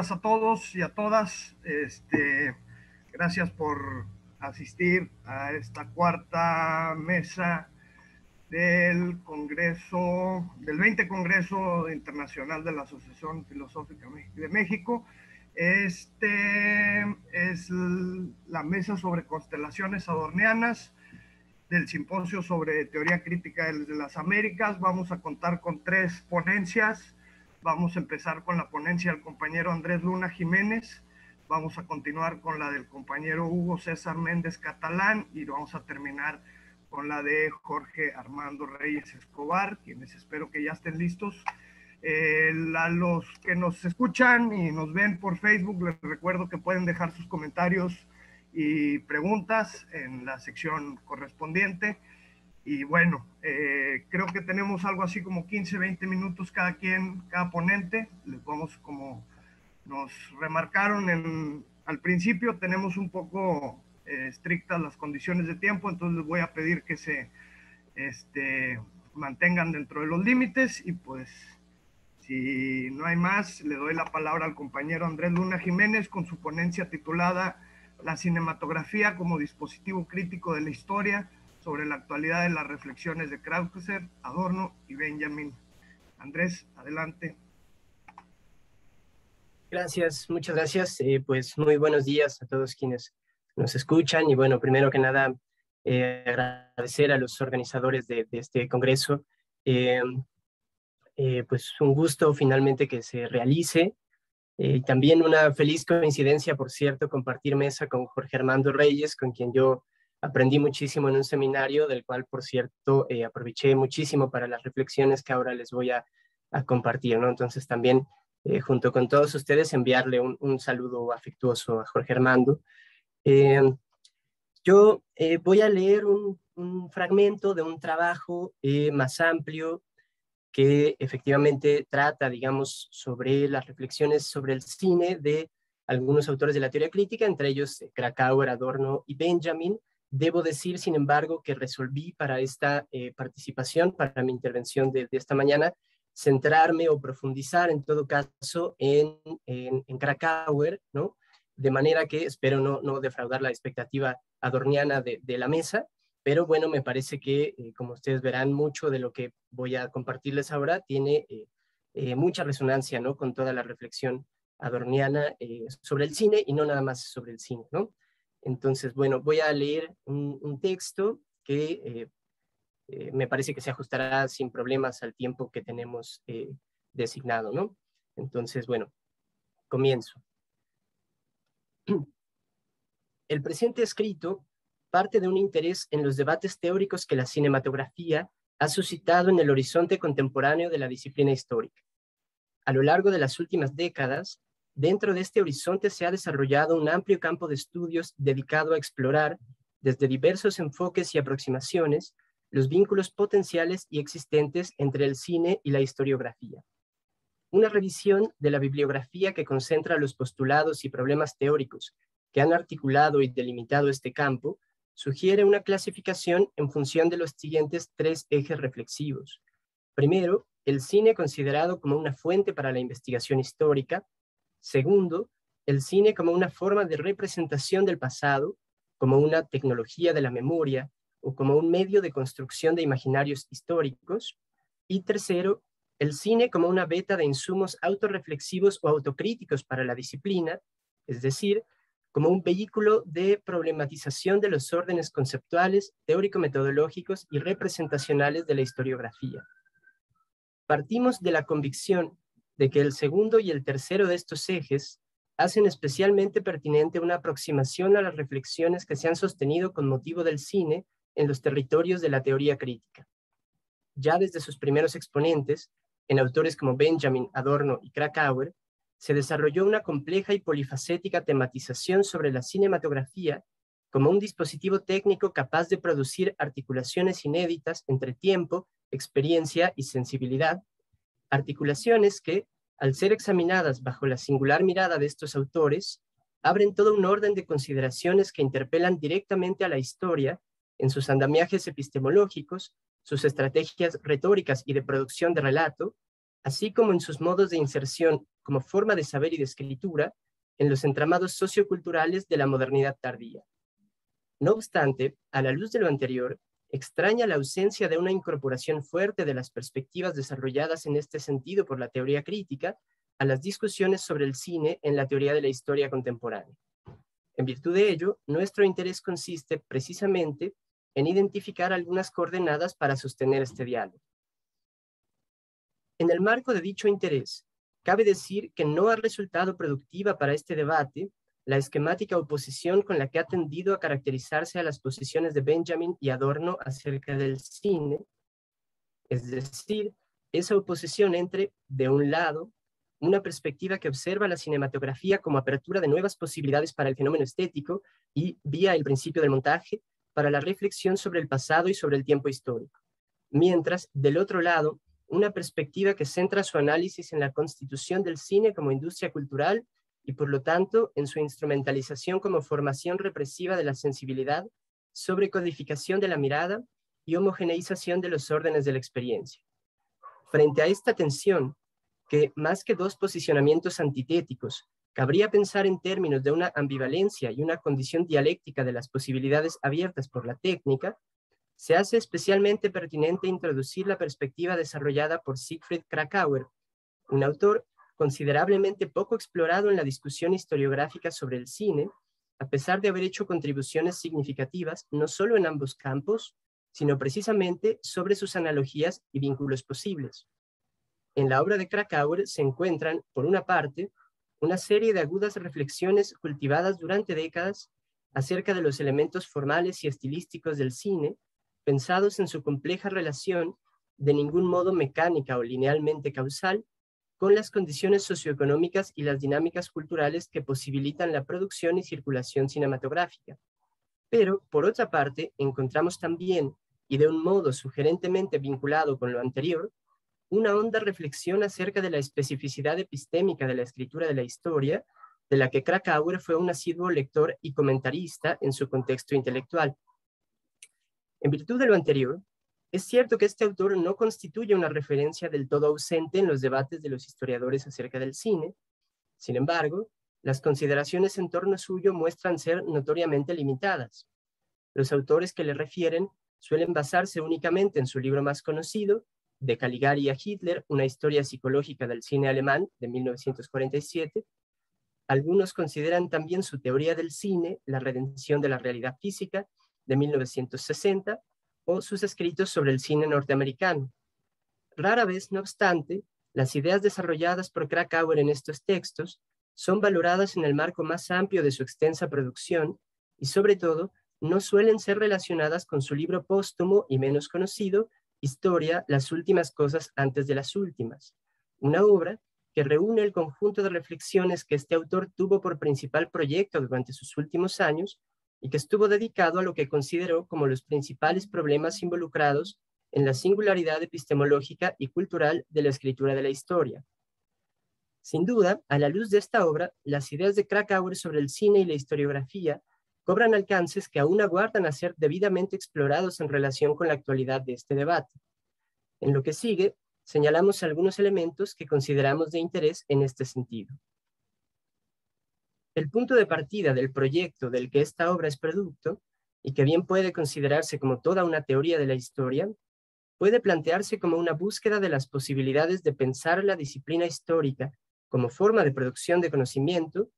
días a todos y a todas. Gracias por asistir a esta cuarta mesa del Congreso, del 20 Congreso Internacional de la Asociación Filosófica de México. Es la mesa sobre constelaciones adornianas del Simposio sobre Teoría Crítica de las Américas. Vamos a contar con 3 ponencias. Vamos a empezar con la ponencia del compañero Andrés Luna Jiménez, vamos a continuar con la del compañero Hugo César Méndez Catalán y vamos a terminar con la de Jorge Armando Reyes Escobar, quienes espero que ya estén listos. A los que nos escuchan y nos ven por Facebook, les recuerdo que pueden dejar sus comentarios y preguntas en la sección correspondiente. Y bueno, creo que tenemos algo así como 15, 20 minutos cada ponente. Les vamos, como nos remarcaron al principio, tenemos un poco estrictas las condiciones de tiempo, entonces les voy a pedir que se mantengan dentro de los límites. Y pues, si no hay más, le doy la palabra al compañero Andrés Luna Jiménez con su ponencia titulada La cinematografía como dispositivo crítico de la historia, sobre la actualidad de las reflexiones de Krauser, Adorno y Benjamin. Andrés, adelante. Gracias, muchas gracias. Pues muy buenos días a todos quienes nos escuchan. Y bueno, primero que nada, agradecer a los organizadores de este congreso. Pues un gusto finalmente que se realice. También una feliz coincidencia, por cierto, compartir mesa con Jorge Armando Reyes, con quien yo aprendí muchísimo en un seminario, del cual, por cierto, aproveché muchísimo para las reflexiones que ahora les voy a compartir, ¿no? Entonces también, junto con todos ustedes, enviarle un saludo afectuoso a Jorge Armando. Yo voy a leer un fragmento de un trabajo más amplio que efectivamente trata, digamos, sobre las reflexiones sobre el cine de algunos autores de la teoría crítica, entre ellos Krakauer, Adorno y Benjamin. Debo decir, sin embargo, que resolví para esta participación, para mi intervención de esta mañana, centrarme o profundizar en todo caso en Krakauer, ¿no? De manera que espero no defraudar la expectativa adorniana de la mesa, pero bueno, me parece que, como ustedes verán, mucho de lo que voy a compartirles ahora tiene mucha resonancia, ¿no? Con toda la reflexión adorniana sobre el cine y no nada más sobre el cine, ¿no? Entonces, bueno, voy a leer un texto que me parece que se ajustará sin problemas al tiempo que tenemos designado, ¿no? Entonces, bueno, comienzo. El presente escrito parte de un interés en los debates teóricos que la cinematografía ha suscitado en el horizonte contemporáneo de la disciplina histórica. A lo largo de las últimas décadas, dentro de este horizonte se ha desarrollado un amplio campo de estudios dedicado a explorar, desde diversos enfoques y aproximaciones, los vínculos potenciales y existentes entre el cine y la historiografía. Una revisión de la bibliografía que concentra los postulados y problemas teóricos que han articulado y delimitado este campo sugiere una clasificación en función de los siguientes 3 ejes reflexivos. Primero, el cine considerado como una fuente para la investigación histórica. Segundo, el cine como una forma de representación del pasado, como una tecnología de la memoria o como un medio de construcción de imaginarios históricos. Y tercero, el cine como una beta de insumos autorreflexivos o autocríticos para la disciplina, es decir, como un vehículo de problematización de los órdenes conceptuales, teórico-metodológicos y representacionales de la historiografía. Partimos de la convicción de que el segundo y el tercero de estos ejes hacen especialmente pertinente una aproximación a las reflexiones que se han sostenido con motivo del cine en los territorios de la teoría crítica. Ya desde sus primeros exponentes, en autores como Benjamin, Adorno y Krakauer, se desarrolló una compleja y polifacética tematización sobre la cinematografía como un dispositivo técnico capaz de producir articulaciones inéditas entre tiempo, experiencia y sensibilidad, articulaciones que, al ser examinadas bajo la singular mirada de estos autores, abren todo un orden de consideraciones que interpelan directamente a la historia en sus andamiajes epistemológicos, sus estrategias retóricas y de producción de relato, así como en sus modos de inserción como forma de saber y de escritura en los entramados socioculturales de la modernidad tardía. No obstante, a la luz de lo anterior, extraña la ausencia de una incorporación fuerte de las perspectivas desarrolladas en este sentido por la teoría crítica a las discusiones sobre el cine en la teoría de la historia contemporánea. En virtud de ello, nuestro interés consiste precisamente en identificar algunas coordenadas para sostener este diálogo. En el marco de dicho interés, cabe decir que no ha resultado productiva para este debate la esquemática oposición con la que ha tendido a caracterizarse a las posiciones de Benjamin y Adorno acerca del cine, es decir, esa oposición entre, de un lado, una perspectiva que observa la cinematografía como apertura de nuevas posibilidades para el fenómeno estético y, vía el principio del montaje, para la reflexión sobre el pasado y sobre el tiempo histórico. Mientras, del otro lado, una perspectiva que centra su análisis en la constitución del cine como industria cultural y, por lo tanto, en su instrumentalización como formación represiva de la sensibilidad, sobrecodificación de la mirada y homogeneización de los órdenes de la experiencia. Frente a esta tensión, que más que dos posicionamientos antitéticos, cabría pensar en términos de una ambivalencia y una condición dialéctica de las posibilidades abiertas por la técnica, se hace especialmente pertinente introducir la perspectiva desarrollada por Siegfried Kracauer, un autor considerablemente poco explorado en la discusión historiográfica sobre el cine, a pesar de haber hecho contribuciones significativas no solo en ambos campos, sino precisamente sobre sus analogías y vínculos posibles. En la obra de Kracauer se encuentran, por una parte, una serie de agudas reflexiones cultivadas durante décadas acerca de los elementos formales y estilísticos del cine, pensados en su compleja relación, de ningún modo mecánica o linealmente causal, con las condiciones socioeconómicas y las dinámicas culturales que posibilitan la producción y circulación cinematográfica. Pero, por otra parte, encontramos también, y de un modo sugerentemente vinculado con lo anterior, una honda reflexión acerca de la especificidad epistémica de la escritura de la historia, de la que Kracauer fue un asiduo lector y comentarista en su contexto intelectual. En virtud de lo anterior, es cierto que este autor no constituye una referencia del todo ausente en los debates de los historiadores acerca del cine. Sin embargo, las consideraciones en torno suyo muestran ser notoriamente limitadas. Los autores que le refieren suelen basarse únicamente en su libro más conocido, De Caligari a Hitler, una historia psicológica del cine alemán, de 1947. Algunos consideran también su teoría del cine, La redención de la realidad física, de 1960, o sus escritos sobre el cine norteamericano. Rara vez, no obstante, las ideas desarrolladas por Kracauer en estos textos son valoradas en el marco más amplio de su extensa producción y, sobre todo, no suelen ser relacionadas con su libro póstumo y menos conocido, Historia, las últimas cosas antes de las últimas, una obra que reúne el conjunto de reflexiones que este autor tuvo por principal proyecto durante sus últimos años y que estuvo dedicado a lo que consideró como los principales problemas involucrados en la singularidad epistemológica y cultural de la escritura de la historia. Sin duda, a la luz de esta obra, las ideas de Kracauer sobre el cine y la historiografía cobran alcances que aún aguardan a ser debidamente explorados en relación con la actualidad de este debate. En lo que sigue, señalamos algunos elementos que consideramos de interés en este sentido. El punto de partida del proyecto del que esta obra es producto, y que bien puede considerarse como toda una teoría de la historia, puede plantearse como una búsqueda de las posibilidades de pensar la disciplina histórica como forma de producción de conocimiento,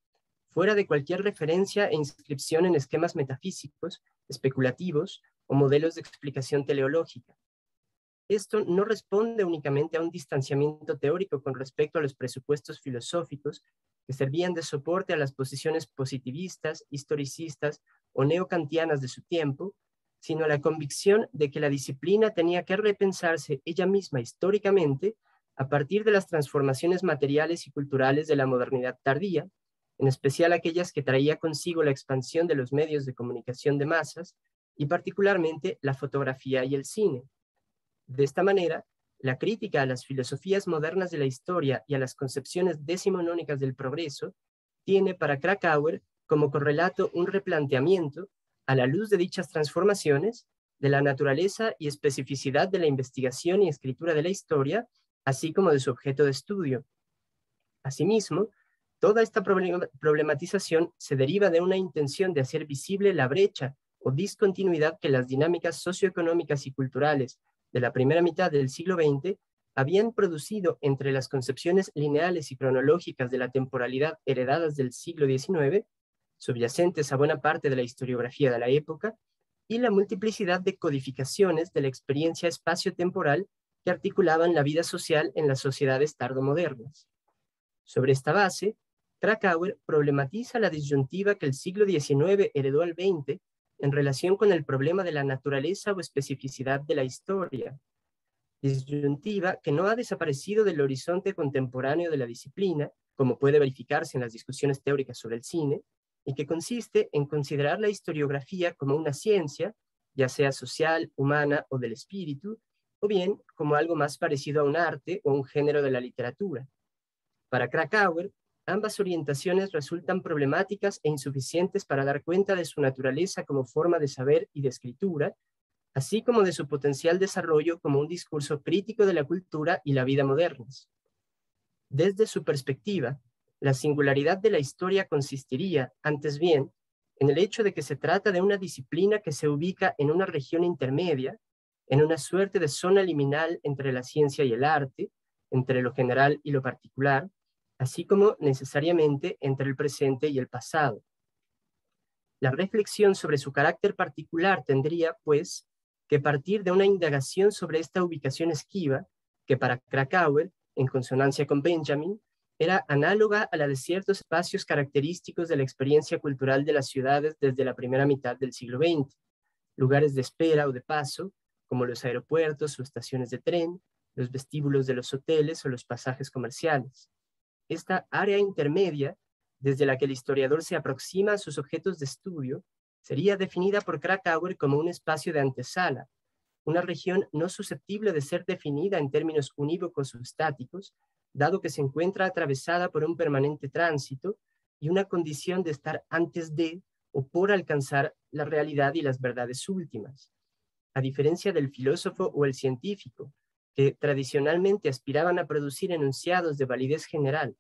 fuera de cualquier referencia e inscripción en esquemas metafísicos, especulativos o modelos de explicación teleológica. Esto no responde únicamente a un distanciamiento teórico con respecto a los presupuestos filosóficos que servían de soporte a las posiciones positivistas, historicistas o neokantianas de su tiempo, sino a la convicción de que la disciplina tenía que repensarse ella misma históricamente a partir de las transformaciones materiales y culturales de la modernidad tardía, en especial aquellas que traía consigo la expansión de los medios de comunicación de masas y particularmente la fotografía y el cine. De esta manera, la crítica a las filosofías modernas de la historia y a las concepciones decimonónicas del progreso tiene para Kracauer como correlato un replanteamiento, a la luz de dichas transformaciones, de la naturaleza y especificidad de la investigación y escritura de la historia, así como de su objeto de estudio. Asimismo, toda esta problematización se deriva de una intención de hacer visible la brecha o discontinuidad que las dinámicas socioeconómicas y culturales de la primera mitad del siglo XX habían producido entre las concepciones lineales y cronológicas de la temporalidad heredadas del siglo XIX, subyacentes a buena parte de la historiografía de la época, y la multiplicidad de codificaciones de la experiencia espacio-temporal que articulaban la vida social en las sociedades tardomodernas. Sobre esta base, Krakauer problematiza la disyuntiva que el siglo XIX heredó al XX en relación con el problema de la naturaleza o especificidad de la historia, disyuntiva que no ha desaparecido del horizonte contemporáneo de la disciplina, como puede verificarse en las discusiones teóricas sobre el cine, y que consiste en considerar la historiografía como una ciencia, ya sea social, humana o del espíritu, o bien como algo más parecido a un arte o un género de la literatura. Para Krakauer, ambas orientaciones resultan problemáticas e insuficientes para dar cuenta de su naturaleza como forma de saber y de escritura, así como de su potencial desarrollo como un discurso crítico de la cultura y la vida modernas. Desde su perspectiva, la singularidad de la historia consistiría, antes bien, en el hecho de que se trata de una disciplina que se ubica en una región intermedia, en una suerte de zona liminal entre la ciencia y el arte, entre lo general y lo particular, así como necesariamente entre el presente y el pasado. La reflexión sobre su carácter particular tendría, pues, que partir de una indagación sobre esta ubicación esquiva, que para Krakauer, en consonancia con Benjamin, era análoga a la de ciertos espacios característicos de la experiencia cultural de las ciudades desde la primera mitad del siglo XX, lugares de espera o de paso, como los aeropuertos o estaciones de tren, los vestíbulos de los hoteles o los pasajes comerciales. Esta área intermedia, desde la que el historiador se aproxima a sus objetos de estudio, sería definida por Krakauer como un espacio de antesala, una región no susceptible de ser definida en términos unívocos o estáticos, dado que se encuentra atravesada por un permanente tránsito y una condición de estar antes de o por alcanzar la realidad y las verdades últimas. A diferencia del filósofo o el científico, que tradicionalmente aspiraban a producir enunciados de validez general,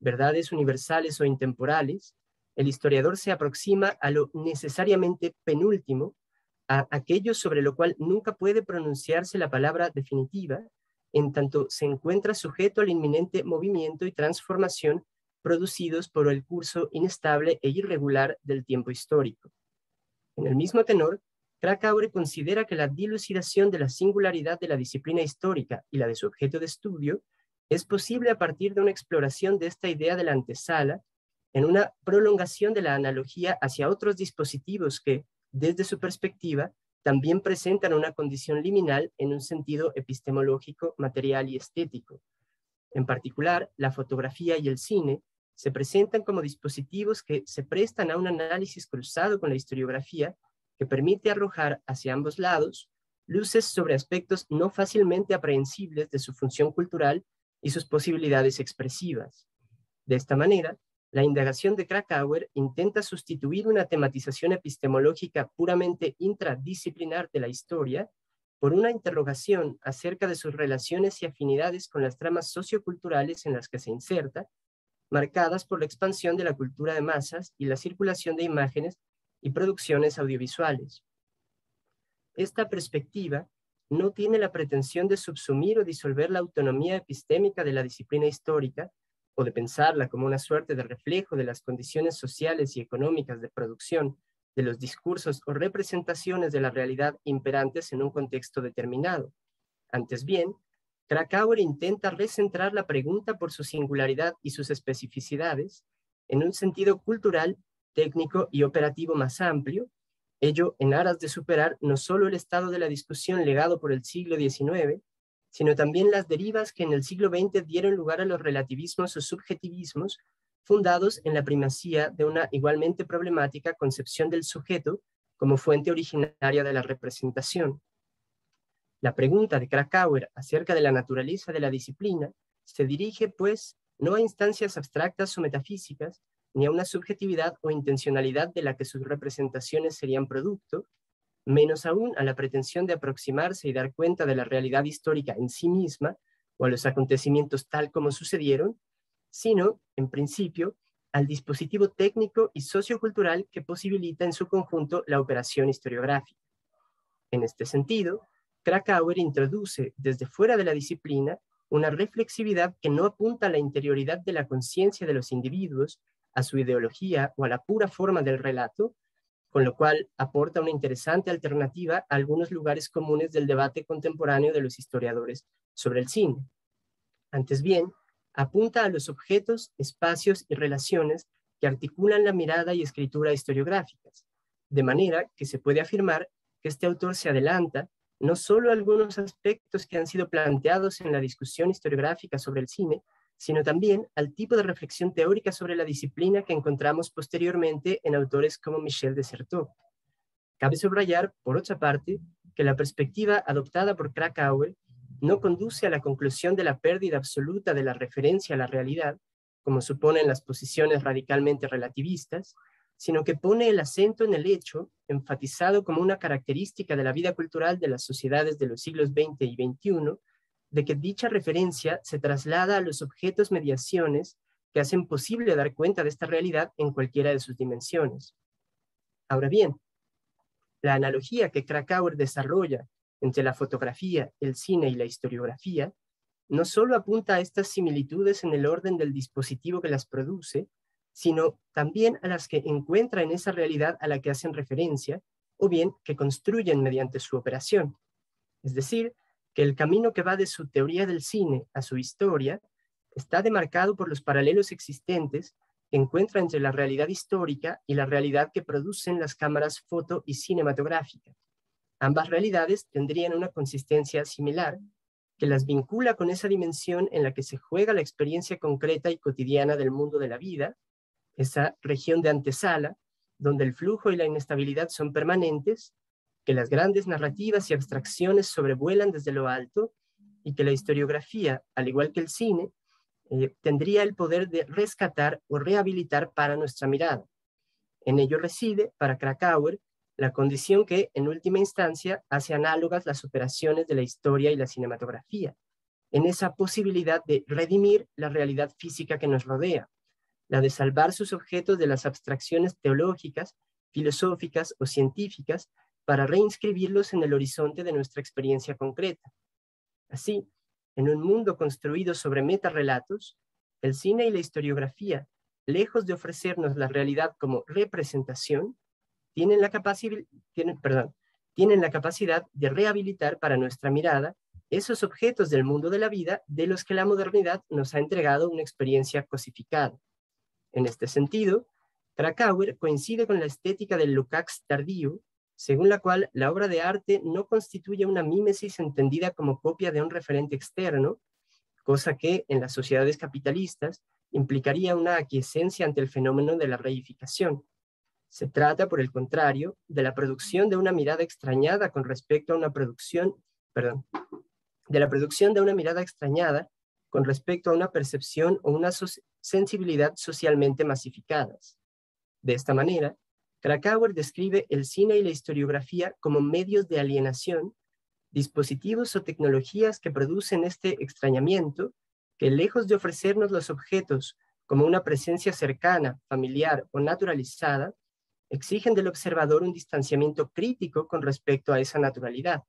verdades universales o intemporales, el historiador se aproxima a lo necesariamente penúltimo, a aquello sobre lo cual nunca puede pronunciarse la palabra definitiva, en tanto se encuentra sujeto al inminente movimiento y transformación producidos por el curso inestable e irregular del tiempo histórico. En el mismo tenor, Krakauer considera que la dilucidación de la singularidad de la disciplina histórica y la de su objeto de estudio es posible a partir de una exploración de esta idea de la antesala en una prolongación de la analogía hacia otros dispositivos que, desde su perspectiva, también presentan una condición liminal en un sentido epistemológico, material y estético. En particular, la fotografía y el cine se presentan como dispositivos que se prestan a un análisis cruzado con la historiografía que permite arrojar hacia ambos lados luces sobre aspectos no fácilmente aprehensibles de su función cultural y sus posibilidades expresivas. De esta manera, la indagación de Krakauer intenta sustituir una tematización epistemológica puramente intradisciplinar de la historia por una interrogación acerca de sus relaciones y afinidades con las tramas socioculturales en las que se inserta, marcadas por la expansión de la cultura de masas y la circulación de imágenes y producciones audiovisuales. Esta perspectiva no tiene la pretensión de subsumir o disolver la autonomía epistémica de la disciplina histórica o de pensarla como una suerte de reflejo de las condiciones sociales y económicas de producción de los discursos o representaciones de la realidad imperantes en un contexto determinado. Antes bien, Krakauer intenta recentrar la pregunta por su singularidad y sus especificidades en un sentido cultural, técnico y operativo más amplio, ello en aras de superar no solo el estado de la discusión legado por el siglo XIX, sino también las derivas que en el siglo XX dieron lugar a los relativismos o subjetivismos fundados en la primacía de una igualmente problemática concepción del sujeto como fuente originaria de la representación. La pregunta de Krakauer acerca de la naturaleza de la disciplina se dirige, pues, no a instancias abstractas o metafísicas, ni a una subjetividad o intencionalidad de la que sus representaciones serían producto, menos aún a la pretensión de aproximarse y dar cuenta de la realidad histórica en sí misma o a los acontecimientos tal como sucedieron, sino, en principio, al dispositivo técnico y sociocultural que posibilita en su conjunto la operación historiográfica. En este sentido, Krakauer introduce desde fuera de la disciplina una reflexividad que no apunta a la interioridad de la conciencia de los individuos, a su ideología o a la pura forma del relato, con lo cual aporta una interesante alternativa a algunos lugares comunes del debate contemporáneo de los historiadores sobre el cine. Antes bien, apunta a los objetos, espacios y relaciones que articulan la mirada y escritura historiográficas, de manera que se puede afirmar que este autor se adelanta no solo a algunos aspectos que han sido planteados en la discusión historiográfica sobre el cine, sino también al tipo de reflexión teórica sobre la disciplina que encontramos posteriormente en autores como Michel de Certeau. Cabe subrayar, por otra parte, que la perspectiva adoptada por Krakauer no conduce a la conclusión de la pérdida absoluta de la referencia a la realidad, como suponen las posiciones radicalmente relativistas, sino que pone el acento en el hecho, enfatizado como una característica de la vida cultural de las sociedades de los siglos XX y XXI, de que dicha referencia se traslada a los objetos mediaciones que hacen posible dar cuenta de esta realidad en cualquiera de sus dimensiones. Ahora bien, la analogía que Krakauer desarrolla entre la fotografía, el cine y la historiografía no solo apunta a estas similitudes en el orden del dispositivo que las produce, sino también a las que encuentra en esa realidad a la que hacen referencia, o bien que construyen mediante su operación. Es decir, que el camino que va de su teoría del cine a su historia está demarcado por los paralelos existentes que encuentra entre la realidad histórica y la realidad que producen las cámaras foto y cinematográficas. Ambas realidades tendrían una consistencia similar, que las vincula con esa dimensión en la que se juega la experiencia concreta y cotidiana del mundo de la vida, esa región de antesala, donde el flujo y la inestabilidad son permanentes, que las grandes narrativas y abstracciones sobrevuelan desde lo alto, y que la historiografía, al igual que el cine, tendría el poder de rescatar o rehabilitar para nuestra mirada. En ello reside, para Krakauer, la condición que, en última instancia, hace análogas las operaciones de la historia y la cinematografía, en esa posibilidad de redimir la realidad física que nos rodea, la de salvar sus objetos de las abstracciones teológicas, filosóficas o científicas para reinscribirlos en el horizonte de nuestra experiencia concreta. Así, en un mundo construido sobre metarrelatos, el cine y la historiografía, lejos de ofrecernos la realidad como representación, tienen la capacidad de rehabilitar para nuestra mirada esos objetos del mundo de la vida de los que la modernidad nos ha entregado una experiencia cosificada. En este sentido, Krakauer coincide con la estética del Lukács tardío, según la cual la obra de arte no constituye una mímesis entendida como copia de un referente externo, cosa que en las sociedades capitalistas implicaría una aquiescencia ante el fenómeno de la reificación. Se trata, por el contrario, de la producción de una mirada extrañada con respecto a una producción, de la producción de una mirada extrañada con respecto a una percepción o una sensibilidad socialmente masificadas. De esta manera, Krakauer describe el cine y la historiografía como medios de alienación, dispositivos o tecnologías que producen este extrañamiento, que lejos de ofrecernos los objetos como una presencia cercana, familiar o naturalizada, exigen del observador un distanciamiento crítico con respecto a esa naturalidad.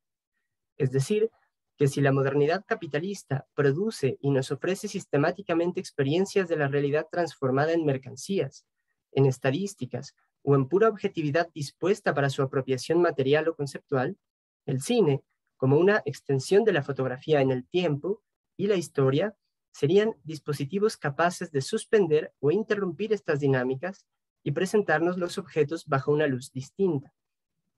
Es decir, que si la modernidad capitalista produce y nos ofrece sistemáticamente experiencias de la realidad transformada en mercancías, en estadísticas o en pura objetividad dispuesta para su apropiación material o conceptual, el cine, como una extensión de la fotografía en el tiempo, y la historia serían dispositivos capaces de suspender o interrumpir estas dinámicas y presentarnos los objetos bajo una luz distinta.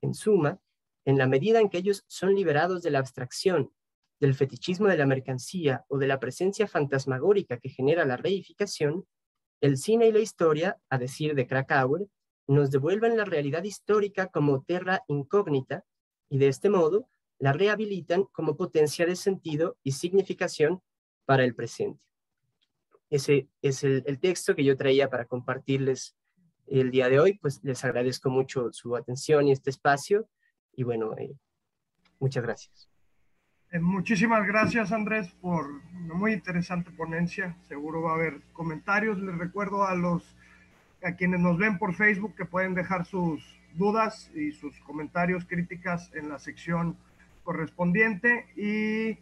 En suma, en la medida en que ellos son liberados de la abstracción, del fetichismo de la mercancía o de la presencia fantasmagórica que genera la reificación, el cine y la historia, a decir de Krakauer, nos devuelven la realidad histórica como terra incógnita y de este modo la rehabilitan como potencia de sentido y significación para el presente. Ese es el texto que yo traía para compartirles el día de hoy. Pues les agradezco mucho su atención y este espacio y bueno, muchas gracias. Muchísimas gracias, Andrés, por una muy interesante ponencia. Seguro va a haber comentarios. Les recuerdo a quienes nos ven por Facebook que pueden dejar sus dudas y sus comentarios, críticas en la sección correspondiente. Y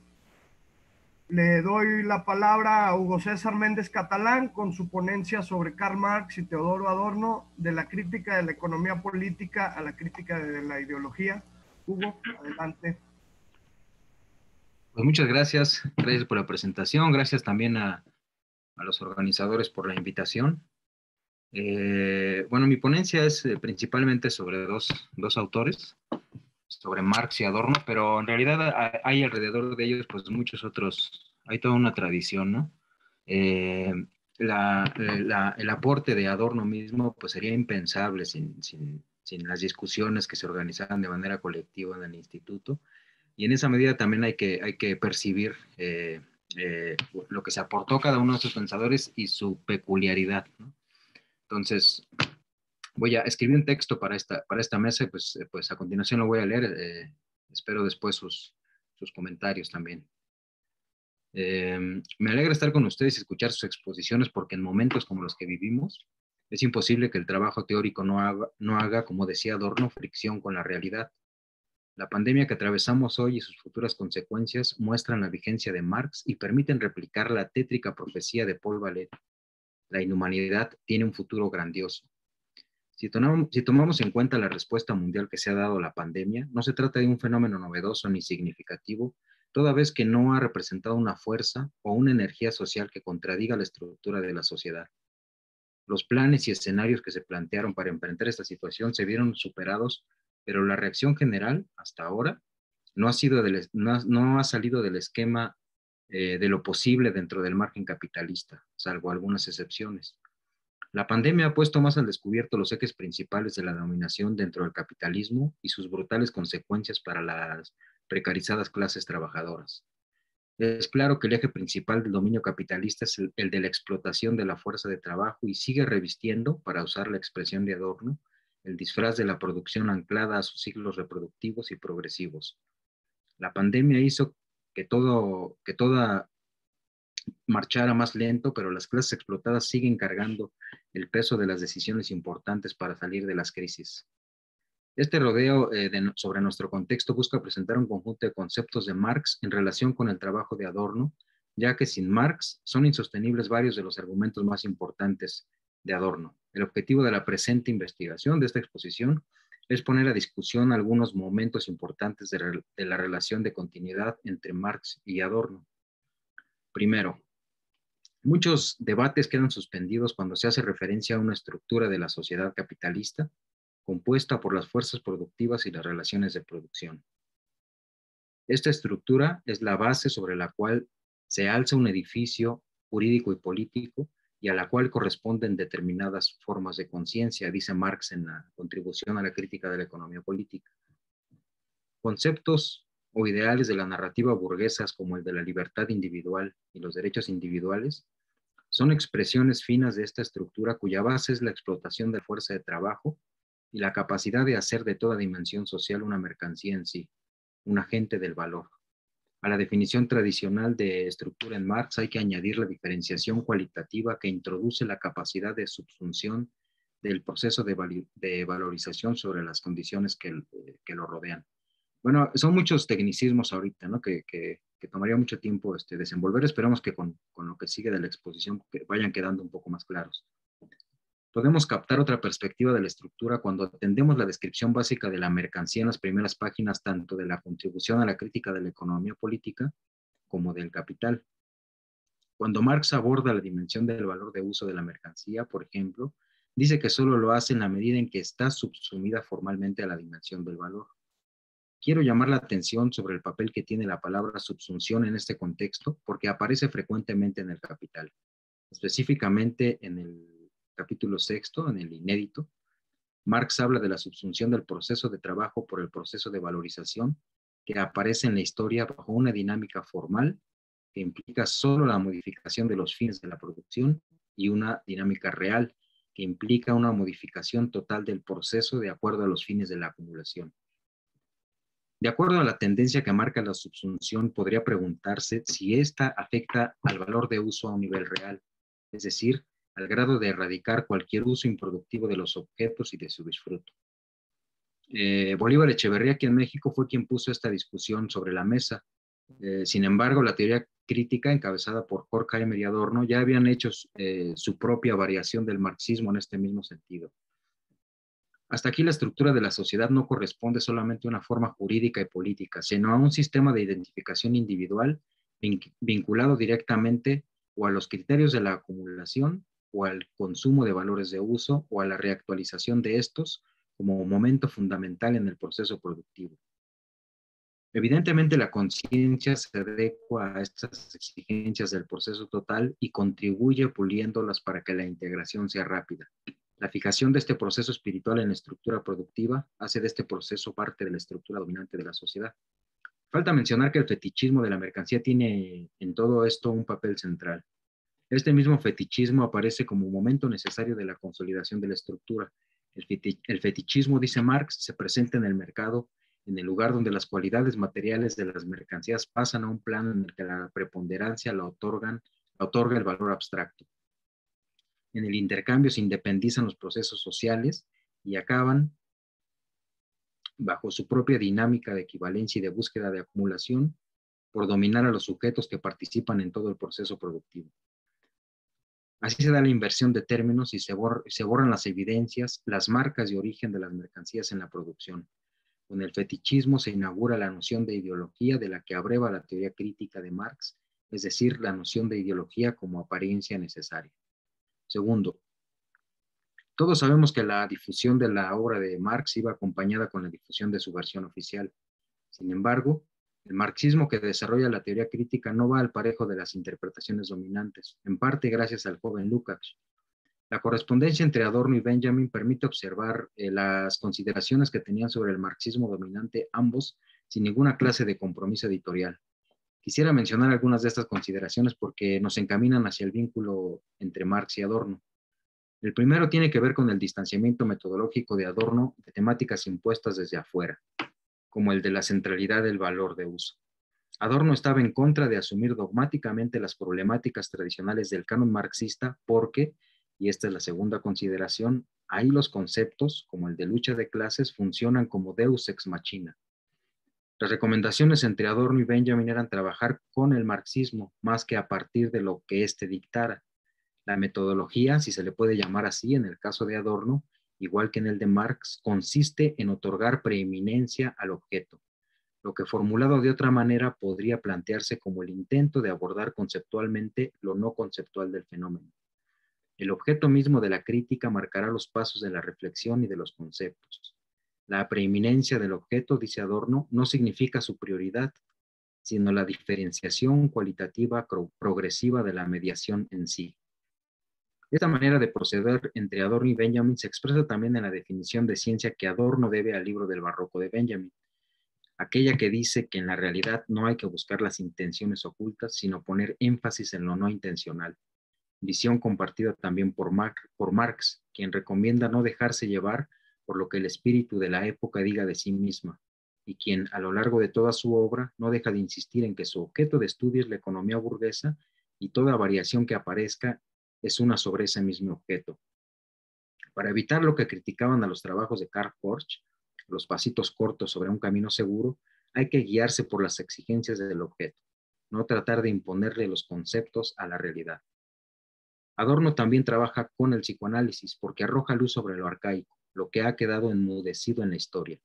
le doy la palabra a Hugo César Méndez Catalán con su ponencia sobre Karl Marx y Teodoro Adorno, de la crítica de la economía política a la crítica de la ideología. Hugo, adelante. Pues muchas gracias, gracias por la presentación, gracias también a los organizadores por la invitación. Bueno, mi ponencia es principalmente sobre dos autores, sobre Marx y Adorno, pero en realidad hay alrededor de ellos pues muchos otros, hay toda una tradición, ¿no? Eh, el aporte de Adorno mismo pues sería impensable sin las discusiones que se organizaban de manera colectiva en el instituto. Y en esa medida también hay que percibir lo que se aportó cada uno de esos pensadores y su peculiaridad, ¿no? Entonces, voy a escribir un texto para esta mesa y pues a continuación lo voy a leer. Espero después sus comentarios también. Me alegra estar con ustedes y escuchar sus exposiciones porque en momentos como los que vivimos es imposible que el trabajo teórico no haga, como decía Adorno, fricción con la realidad. La pandemia que atravesamos hoy y sus futuras consecuencias muestran la vigencia de Marx y permiten replicar la tétrica profecía de Paul Valéry. La inhumanidad tiene un futuro grandioso. Si tomamos en cuenta la respuesta mundial que se ha dado a la pandemia, no se trata de un fenómeno novedoso ni significativo, toda vez que no ha representado una fuerza o una energía social que contradiga la estructura de la sociedad. Los planes y escenarios que se plantearon para enfrentar esta situación se vieron superados, pero la reacción general, hasta ahora, no ha salido del esquema de lo posible dentro del margen capitalista, salvo algunas excepciones. La pandemia ha puesto más al descubierto los ejes principales de la dominación dentro del capitalismo y sus brutales consecuencias para las precarizadas clases trabajadoras. Es claro que el eje principal del dominio capitalista es el de la explotación de la fuerza de trabajo y sigue revistiendo, para usar la expresión de Adorno, el disfraz de la producción anclada a sus ciclos reproductivos y progresivos. La pandemia hizo que toda marchara más lento, pero las clases explotadas siguen cargando el peso de las decisiones importantes para salir de las crisis. Este rodeo sobre nuestro contexto busca presentar un conjunto de conceptos de Marx en relación con el trabajo de Adorno, ya que sin Marx son insostenibles varios de los argumentos más importantes de Adorno. El objetivo de la presente investigación de esta exposición es poner a discusión algunos momentos importantes de la relación de continuidad entre Marx y Adorno. Primero, muchos debates quedan suspendidos cuando se hace referencia a una estructura de la sociedad capitalista compuesta por las fuerzas productivas y las relaciones de producción. Esta estructura es la base sobre la cual se alza un edificio jurídico y político y a la cual corresponden determinadas formas de conciencia, dice Marx en la contribución a la crítica de la economía política. Conceptos o ideales de la narrativa burguesas como el de la libertad individual y los derechos individuales son expresiones finas de esta estructura cuya base es la explotación de fuerza de trabajo y la capacidad de hacer de toda dimensión social una mercancía en sí, un agente del valor. A la definición tradicional de estructura en Marx hay que añadir la diferenciación cualitativa que introduce la capacidad de subsunción del proceso de valorización sobre las condiciones que lo rodean. Bueno, son muchos tecnicismos ahorita, ¿no? Que tomaría mucho tiempo desenvolver. Esperamos que con lo que sigue de la exposición que vayan quedando un poco más claros. Podemos captar otra perspectiva de la estructura cuando atendemos la descripción básica de la mercancía en las primeras páginas, tanto de la contribución a la crítica de la economía política como del capital. Cuando Marx aborda la dimensión del valor de uso de la mercancía, por ejemplo, dice que solo lo hace en la medida en que está subsumida formalmente a la dimensión del valor. Quiero llamar la atención sobre el papel que tiene la palabra subsunción en este contexto, porque aparece frecuentemente en el Capital, específicamente en el capítulo sexto, en el inédito. Marx habla de la subsunción del proceso de trabajo por el proceso de valorización que aparece en la historia bajo una dinámica formal que implica solo la modificación de los fines de la producción y una dinámica real que implica una modificación total del proceso de acuerdo a los fines de la acumulación. De acuerdo a la tendencia que marca la subsunción, podría preguntarse si ésta afecta al valor de uso a un nivel real, es decir, al grado de erradicar cualquier uso improductivo de los objetos y de su disfruto. Bolívar Echeverría aquí en México fue quien puso esta discusión sobre la mesa. Sin embargo, la teoría crítica encabezada por Horkheimer y Adorno ya habían hecho su propia variación del marxismo en este mismo sentido. Hasta aquí la estructura de la sociedad no corresponde solamente a una forma jurídica y política, sino a un sistema de identificación individual vinculado directamente o a los criterios de la acumulación o al consumo de valores de uso o a la reactualización de estos como momento fundamental en el proceso productivo. Evidentemente, la conciencia se adecua a estas exigencias del proceso total y contribuye puliéndolas para que la integración sea rápida. La fijación de este proceso espiritual en la estructura productiva hace de este proceso parte de la estructura dominante de la sociedad. Falta mencionar que el fetichismo de la mercancía tiene en todo esto un papel central. Este mismo fetichismo aparece como un momento necesario de la consolidación de la estructura. El fetichismo, dice Marx, se presenta en el mercado, en el lugar donde las cualidades materiales de las mercancías pasan a un plano en el que la preponderancia la otorga el valor abstracto. En el intercambio se independizan los procesos sociales y acaban, bajo su propia dinámica de equivalencia y de búsqueda de acumulación, por dominar a los sujetos que participan en todo el proceso productivo. Así se da la inversión de términos y se borran las evidencias, las marcas de origen de las mercancías en la producción. Con el fetichismo se inaugura la noción de ideología de la que abreva la teoría crítica de Marx, es decir, la noción de ideología como apariencia necesaria. Segundo, todos sabemos que la difusión de la obra de Marx iba acompañada con la difusión de su versión oficial. Sin embargo, el marxismo que desarrolla la teoría crítica no va al parejo de las interpretaciones dominantes, en parte gracias al joven Lukács. La correspondencia entre Adorno y Benjamin permite observar las consideraciones que tenían sobre el marxismo dominante ambos sin ninguna clase de compromiso editorial. Quisiera mencionar algunas de estas consideraciones porque nos encaminan hacia el vínculo entre Marx y Adorno. El primero tiene que ver con el distanciamiento metodológico de Adorno de temáticas impuestas desde afuera, como el de la centralidad del valor de uso. Adorno estaba en contra de asumir dogmáticamente las problemáticas tradicionales del canon marxista porque, y esta es la segunda consideración, ahí los conceptos, como el de lucha de clases, funcionan como deus ex machina. Las recomendaciones entre Adorno y Benjamin eran trabajar con el marxismo más que a partir de lo que éste dictara. La metodología, si se le puede llamar así en el caso de Adorno, igual que en el de Marx, consiste en otorgar preeminencia al objeto, lo que formulado de otra manera podría plantearse como el intento de abordar conceptualmente lo no conceptual del fenómeno. El objeto mismo de la crítica marcará los pasos de la reflexión y de los conceptos. La preeminencia del objeto, dice Adorno, no significa su prioridad, sino la diferenciación cualitativa progresiva de la mediación en sí. Esta manera de proceder entre Adorno y Benjamin se expresa también en la definición de ciencia que Adorno debe al libro del Barroco de Benjamin, aquella que dice que en la realidad no hay que buscar las intenciones ocultas, sino poner énfasis en lo no intencional. Visión compartida también por Marx, quien recomienda no dejarse llevar por lo que el espíritu de la época diga de sí misma, y quien a lo largo de toda su obra no deja de insistir en que su objeto de estudio es la economía burguesa y toda variación que aparezca es una sobre ese mismo objeto. Para evitar lo que criticaban a los trabajos de Karl Korsch, los pasitos cortos sobre un camino seguro, hay que guiarse por las exigencias del objeto, no tratar de imponerle los conceptos a la realidad. Adorno también trabaja con el psicoanálisis porque arroja luz sobre lo arcaico, lo que ha quedado enmudecido en la historia.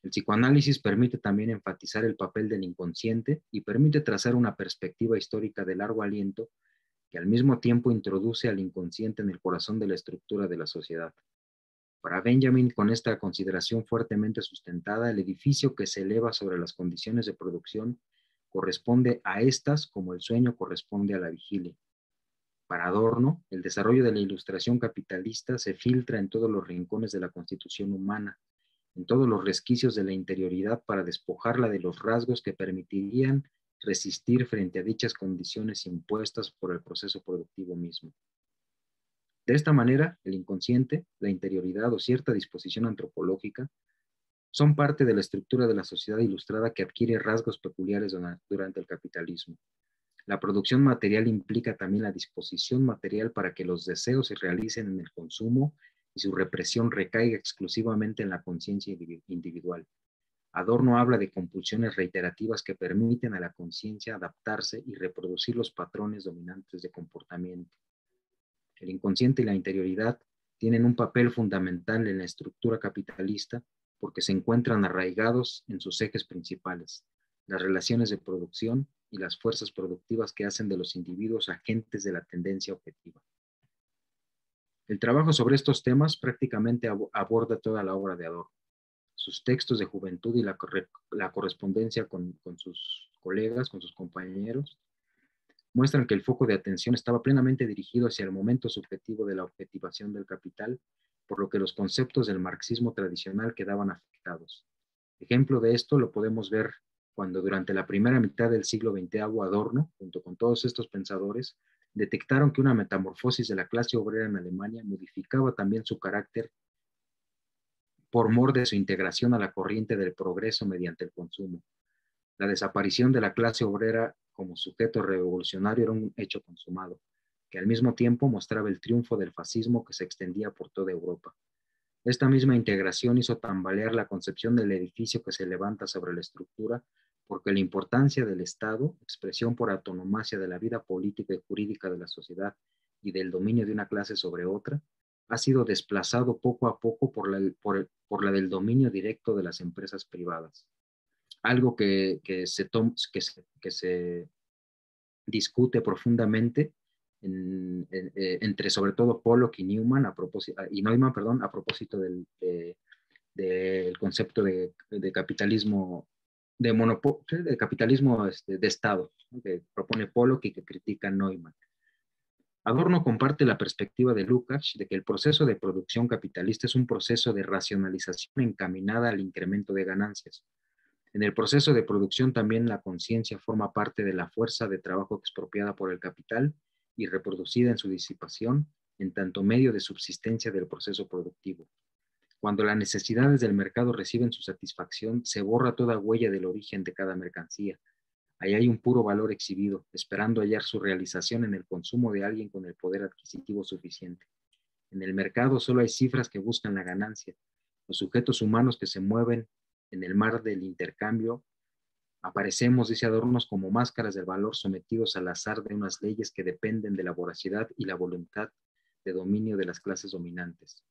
El psicoanálisis permite también enfatizar el papel del inconsciente y permite trazar una perspectiva histórica de largo aliento que al mismo tiempo introduce al inconsciente en el corazón de la estructura de la sociedad. Para Benjamin, con esta consideración fuertemente sustentada, el edificio que se eleva sobre las condiciones de producción corresponde a estas como el sueño corresponde a la vigilia. Para Adorno, el desarrollo de la ilustración capitalista se filtra en todos los rincones de la constitución humana, en todos los resquicios de la interioridad para despojarla de los rasgos que permitirían resistir frente a dichas condiciones impuestas por el proceso productivo mismo. De esta manera, el inconsciente, la interioridad o cierta disposición antropológica Son parte de la estructura de la sociedad ilustrada que adquiere rasgos peculiares durante el capitalismo. La producción material implica también la disposición material para que los deseos se realicen en el consumo y su represión recaiga exclusivamente en la conciencia individual. Adorno habla de compulsiones reiterativas que permiten a la conciencia adaptarse y reproducir los patrones dominantes de comportamiento. El inconsciente y la interioridad tienen un papel fundamental en la estructura capitalista porque se encuentran arraigados en sus ejes principales, las relaciones de producción y las fuerzas productivas que hacen de los individuos agentes de la tendencia objetiva. El trabajo sobre estos temas prácticamente aborda toda la obra de Adorno. Sus textos de juventud y la correspondencia con sus colegas, con sus compañeros, muestran que el foco de atención estaba plenamente dirigido hacia el momento subjetivo de la objetivación del capital, por lo que los conceptos del marxismo tradicional quedaban afectados. Ejemplo de esto lo podemos ver cuando durante la primera mitad del siglo XX Adorno, junto con todos estos pensadores, detectaron que una metamorfosis de la clase obrera en Alemania modificaba también su carácter por mor de su integración a la corriente del progreso mediante el consumo. La desaparición de la clase obrera como sujeto revolucionario era un hecho consumado, que al mismo tiempo mostraba el triunfo del fascismo que se extendía por toda Europa. Esta misma integración hizo tambalear la concepción del edificio que se levanta sobre la estructura, porque la importancia del Estado, expresión por antonomasia de la vida política y jurídica de la sociedad y del dominio de una clase sobre otra, ha sido desplazado poco a poco por la del dominio directo de las empresas privadas. Algo que se discute profundamente entre sobre todo Pollock y Neumann a propósito del concepto de capitalismo de capitalismo de Estado, ¿no?, que propone Pollock y que critica Neumann. Adorno comparte la perspectiva de Lukács de que el proceso de producción capitalista es un proceso de racionalización encaminada al incremento de ganancias. En el proceso de producción también la conciencia forma parte de la fuerza de trabajo expropiada por el capital y reproducida en su disipación en tanto medio de subsistencia del proceso productivo. Cuando las necesidades del mercado reciben su satisfacción, se borra toda huella del origen de cada mercancía. Ahí hay un puro valor exhibido, esperando hallar su realización en el consumo de alguien con el poder adquisitivo suficiente. En el mercado solo hay cifras que buscan la ganancia. Los sujetos humanos que se mueven en el mar del intercambio aparecemos, dice Adorno, como máscaras del valor sometidos al azar de unas leyes que dependen de la voracidad y la voluntad de dominio de las clases dominantes,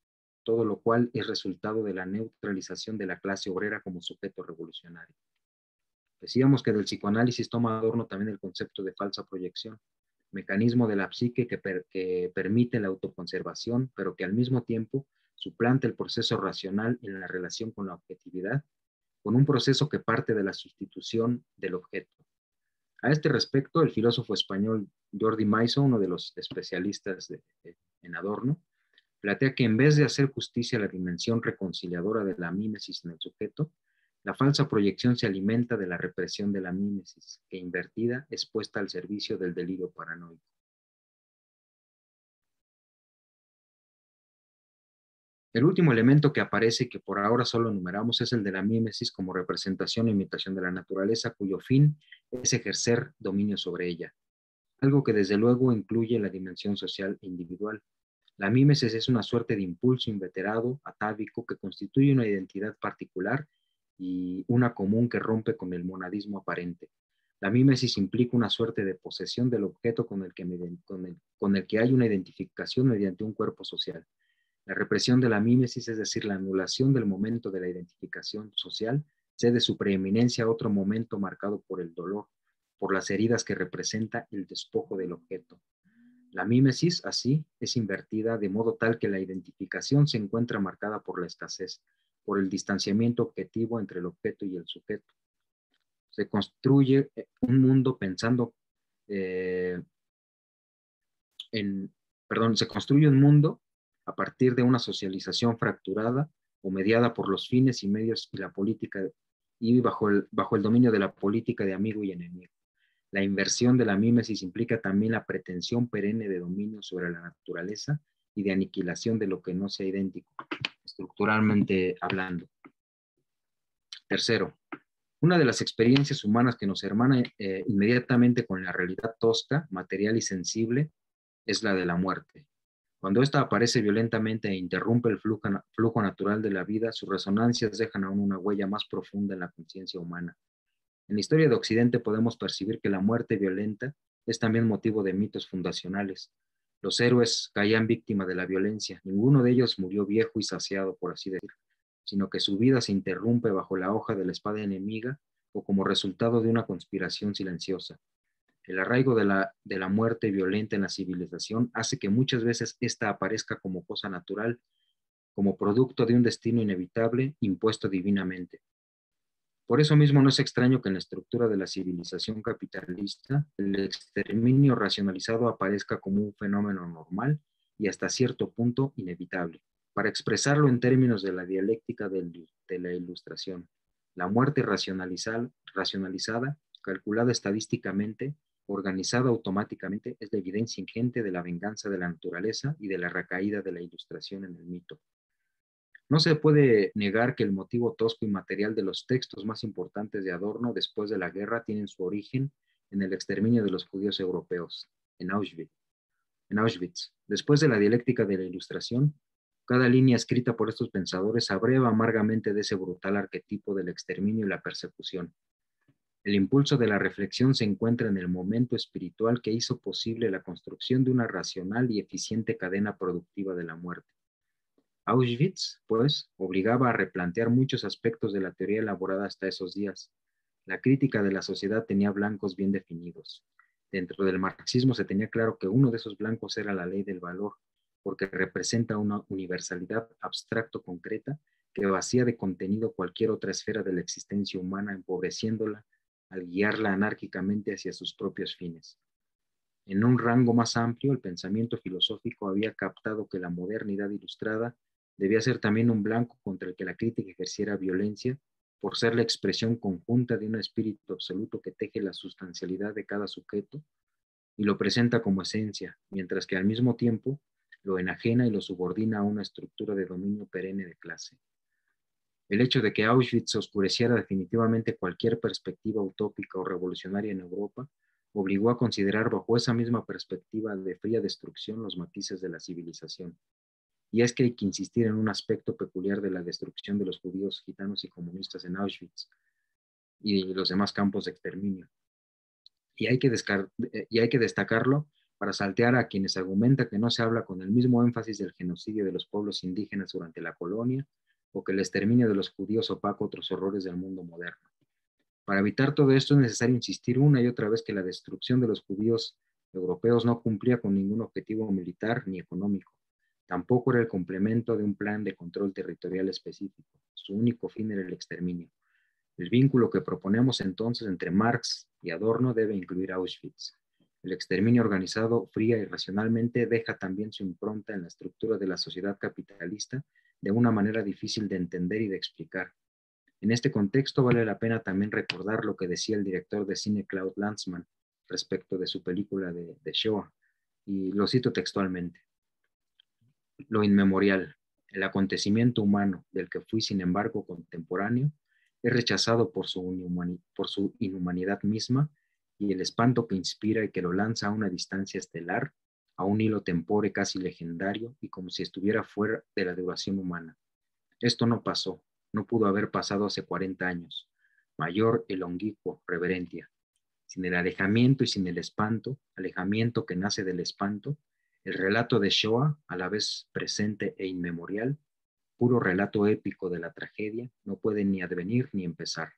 todo lo cual es resultado de la neutralización de la clase obrera como sujeto revolucionario. Decíamos que del psicoanálisis toma Adorno también el concepto de falsa proyección, mecanismo de la psique que permite la autoconservación, pero que al mismo tiempo suplanta el proceso racional en la relación con la objetividad, con un proceso que parte de la sustitución del objeto. A este respecto, el filósofo español Jordi Maiso, uno de los especialistas en Adorno, plantea que en vez de hacer justicia a la dimensión reconciliadora de la mímesis en el sujeto, la falsa proyección se alimenta de la represión de la mímesis, que invertida es puesta al servicio del delirio paranoico. El último elemento que aparece y que por ahora solo enumeramos es el de la mímesis como representación e imitación de la naturaleza, cuyo fin es ejercer dominio sobre ella, algo que desde luego incluye la dimensión social e individual. La mímesis es una suerte de impulso inveterado, atávico, que constituye una identidad particular y una común que rompe con el monadismo aparente. La mímesis implica una suerte de posesión del objeto con el que hay una identificación mediante un cuerpo social. La represión de la mímesis, es decir, la anulación del momento de la identificación social, cede su preeminencia a otro momento marcado por el dolor, por las heridas que representa el despojo del objeto. La mímesis, así, es invertida de modo tal que la identificación se encuentra marcada por la escasez, por el distanciamiento objetivo entre el objeto y el sujeto. Se construye un mundo se construye un mundo a partir de una socialización fracturada o mediada por los fines y medios y la política, y bajo el dominio de la política de amigo y enemigo. La inversión de la mímesis implica también la pretensión perenne de dominio sobre la naturaleza y de aniquilación de lo que no sea idéntico, estructuralmente hablando. Tercero, una de las experiencias humanas que nos hermana inmediatamente con la realidad tosca, material y sensible es la de la muerte. Cuando ésta aparece violentamente e interrumpe el flujo natural de la vida, sus resonancias dejan aún una huella más profunda en la conciencia humana. En la historia de Occidente podemos percibir que la muerte violenta es también motivo de mitos fundacionales. Los héroes caían víctima de la violencia. Ninguno de ellos murió viejo y saciado, por así decirlo, sino que su vida se interrumpe bajo la hoja de la espada enemiga o como resultado de una conspiración silenciosa. El arraigo de la muerte violenta en la civilización hace que muchas veces ésta aparezca como cosa natural, como producto de un destino inevitable impuesto divinamente. Por eso mismo no es extraño que en la estructura de la civilización capitalista el exterminio racionalizado aparezca como un fenómeno normal y hasta cierto punto inevitable. Para expresarlo en términos de la dialéctica de la Ilustración, la muerte racionalizada, calculada estadísticamente, organizada automáticamente, es la evidencia ingente de la venganza de la naturaleza y de la recaída de la Ilustración en el mito. No se puede negar que el motivo tosco y material de los textos más importantes de Adorno después de la guerra tienen su origen en el exterminio de los judíos europeos, en Auschwitz. Después de la dialéctica de la Ilustración, cada línea escrita por estos pensadores abreva amargamente de ese brutal arquetipo del exterminio y la persecución. El impulso de la reflexión se encuentra en el momento espiritual que hizo posible la construcción de una racional y eficiente cadena productiva de la muerte. Auschwitz, pues, obligaba a replantear muchos aspectos de la teoría elaborada hasta esos días. La crítica de la sociedad tenía blancos bien definidos. Dentro del marxismo se tenía claro que uno de esos blancos era la ley del valor, porque representa una universalidad abstracto-concreta que vacía de contenido cualquier otra esfera de la existencia humana, empobreciéndola al guiarla anárquicamente hacia sus propios fines. En un rango más amplio, el pensamiento filosófico había captado que la modernidad ilustrada debía ser también un blanco contra el que la crítica ejerciera violencia, por ser la expresión conjunta de un espíritu absoluto que teje la sustancialidad de cada sujeto y lo presenta como esencia, mientras que al mismo tiempo lo enajena y lo subordina a una estructura de dominio perenne de clase. El hecho de que Auschwitz oscureciera definitivamente cualquier perspectiva utópica o revolucionaria en Europa obligó a considerar bajo esa misma perspectiva de fría destrucción los matices de la civilización. Y es que hay que insistir en un aspecto peculiar de la destrucción de los judíos, gitanos y comunistas en Auschwitz y los demás campos de exterminio. Y hay que destacarlo para saltear a quienes argumentan que no se habla con el mismo énfasis del genocidio de los pueblos indígenas durante la colonia o que el exterminio de los judíos opaca otros horrores del mundo moderno. Para evitar todo esto es necesario insistir una y otra vez que la destrucción de los judíos europeos no cumplía con ningún objetivo militar ni económico. Tampoco era el complemento de un plan de control territorial específico. Su único fin era el exterminio. El vínculo que proponemos entonces entre Marx y Adorno debe incluir Auschwitz. El exterminio organizado fría y racionalmente deja también su impronta en la estructura de la sociedad capitalista de una manera difícil de entender y de explicar. En este contexto vale la pena también recordar lo que decía el director de cine Claude Lanzmann respecto de su película de Shoah, y lo cito textualmente. Lo inmemorial, el acontecimiento humano del que fui sin embargo contemporáneo, es rechazado por su inhumanidad misma y el espanto que inspira y que lo lanza a una distancia estelar, a un hilo tempore casi legendario y como si estuviera fuera de la duración humana. Esto no pasó, no pudo haber pasado hace 40 años. Mayor el longicuo reverencia. Sin el alejamiento y sin el espanto, alejamiento que nace del espanto, el relato de Shoah, a la vez presente e inmemorial, puro relato épico de la tragedia, no puede ni advenir ni empezar.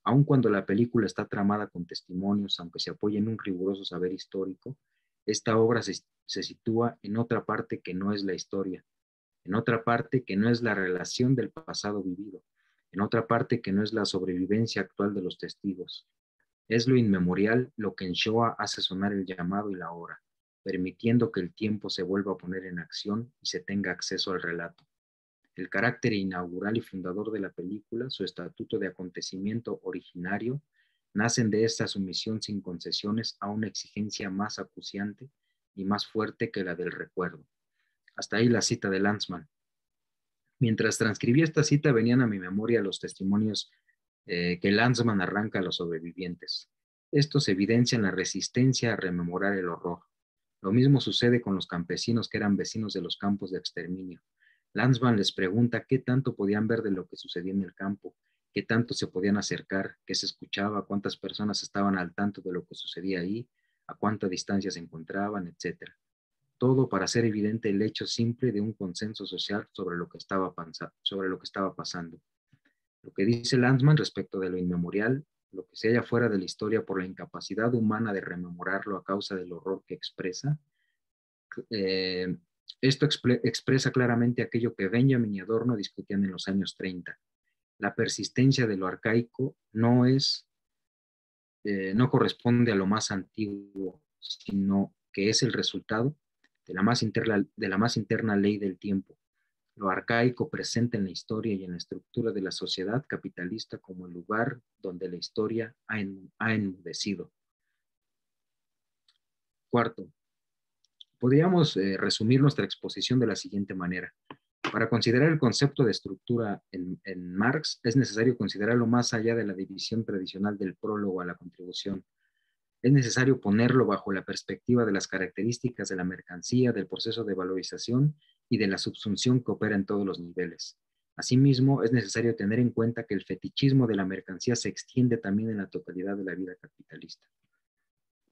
Aun cuando la película está tramada con testimonios, aunque se apoye en un riguroso saber histórico, esta obra se sitúa en otra parte que no es la historia, en otra parte que no es la relación del pasado vivido, en otra parte que no es la sobrevivencia actual de los testigos. Es lo inmemorial lo que en Shoah hace sonar el llamado y la hora, permitiendo que el tiempo se vuelva a poner en acción y se tenga acceso al relato. El carácter inaugural y fundador de la película, su estatuto de acontecimiento originario, nacen de esta sumisión sin concesiones a una exigencia más acuciante y más fuerte que la del recuerdo. Hasta ahí la cita de Lanzmann. Mientras transcribía esta cita venían a mi memoria los testimonios que Lanzmann arranca a los sobrevivientes. Esto se evidencia en la resistencia a rememorar el horror. Lo mismo sucede con los campesinos que eran vecinos de los campos de exterminio. Lanzmann les pregunta qué tanto podían ver de lo que sucedía en el campo, qué tanto se podían acercar, qué se escuchaba, cuántas personas estaban al tanto de lo que sucedía ahí, a cuánta distancia se encontraban, etc. Todo para hacer evidente el hecho simple de un consenso social sobre lo que estaba pasando. Lo que dice Lanzmann respecto de lo inmemorial, lo que se halla fuera de la historia por la incapacidad humana de rememorarlo a causa del horror que expresa, esto expresa claramente aquello que Benjamin y Adorno discutían en los años 30. La persistencia de lo arcaico no corresponde a lo más antiguo, sino que es el resultado de la más interna ley del tiempo, lo arcaico presente en la historia y en la estructura de la sociedad capitalista como el lugar donde la historia ha enmudecido. Cuarto, podríamos resumir nuestra exposición de la siguiente manera. Para considerar el concepto de estructura en Marx, es necesario considerarlo más allá de la división tradicional del prólogo a la contribución. Es necesario ponerlo bajo la perspectiva de las características de la mercancía, del proceso de valorización y de la subsunción que opera en todos los niveles. Asimismo, es necesario tener en cuenta que el fetichismo de la mercancía se extiende también en la totalidad de la vida capitalista.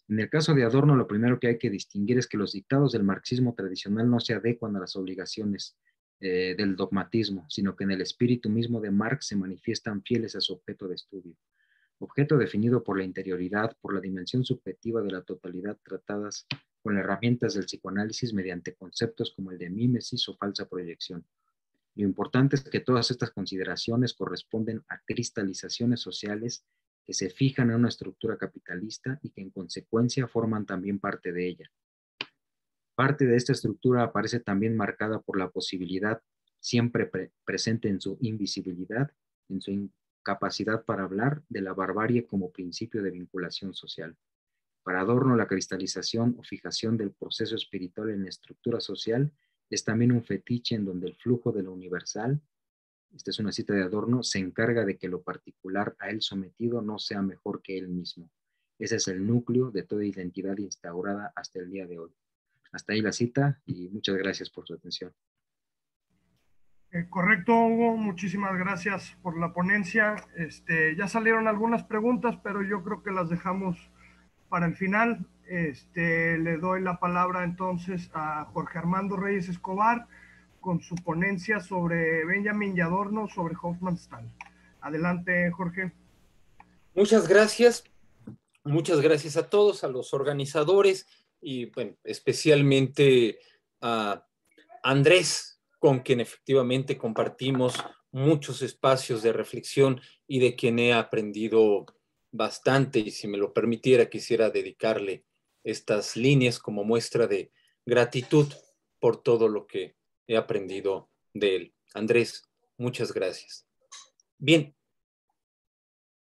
En el caso de Adorno, lo primero que hay que distinguir es que los dictados del marxismo tradicional no se adecuan a las obligaciones del dogmatismo, sino que en el espíritu mismo de Marx se manifiestan fieles a su objeto de estudio. Objeto definido por la interioridad, por la dimensión subjetiva de la totalidad tratadas con herramientas del psicoanálisis mediante conceptos como el de mímesis o falsa proyección. Lo importante es que todas estas consideraciones corresponden a cristalizaciones sociales que se fijan en una estructura capitalista y que en consecuencia forman también parte de ella. Parte de esta estructura aparece también marcada por la posibilidad, siempre presente en su invisibilidad, en su incapacidad para hablar, de la barbarie como principio de vinculación social. Para Adorno, la cristalización o fijación del proceso espiritual en la estructura social es también un fetiche en donde el flujo de lo universal, esta es una cita de Adorno, se encarga de que lo particular a él sometido no sea mejor que él mismo. Ese es el núcleo de toda identidad instaurada hasta el día de hoy. Hasta ahí la cita y muchas gracias por su atención. Correcto, Hugo, muchísimas gracias por la ponencia. Ya salieron algunas preguntas, pero yo creo que las dejamos para el final. Le doy la palabra entonces a Jorge Armando Reyes Escobar con su ponencia sobre Benjamin y Adorno sobre Hofmannsthal. Adelante, Jorge. Muchas gracias a todos, a los organizadores y bueno, especialmente a Andrés, con quien efectivamente compartimos muchos espacios de reflexión y de quien he aprendido bastante, y si me lo permitiera quisiera dedicarle estas líneas como muestra de gratitud por todo lo que he aprendido de él. Andrés, muchas gracias. Bien,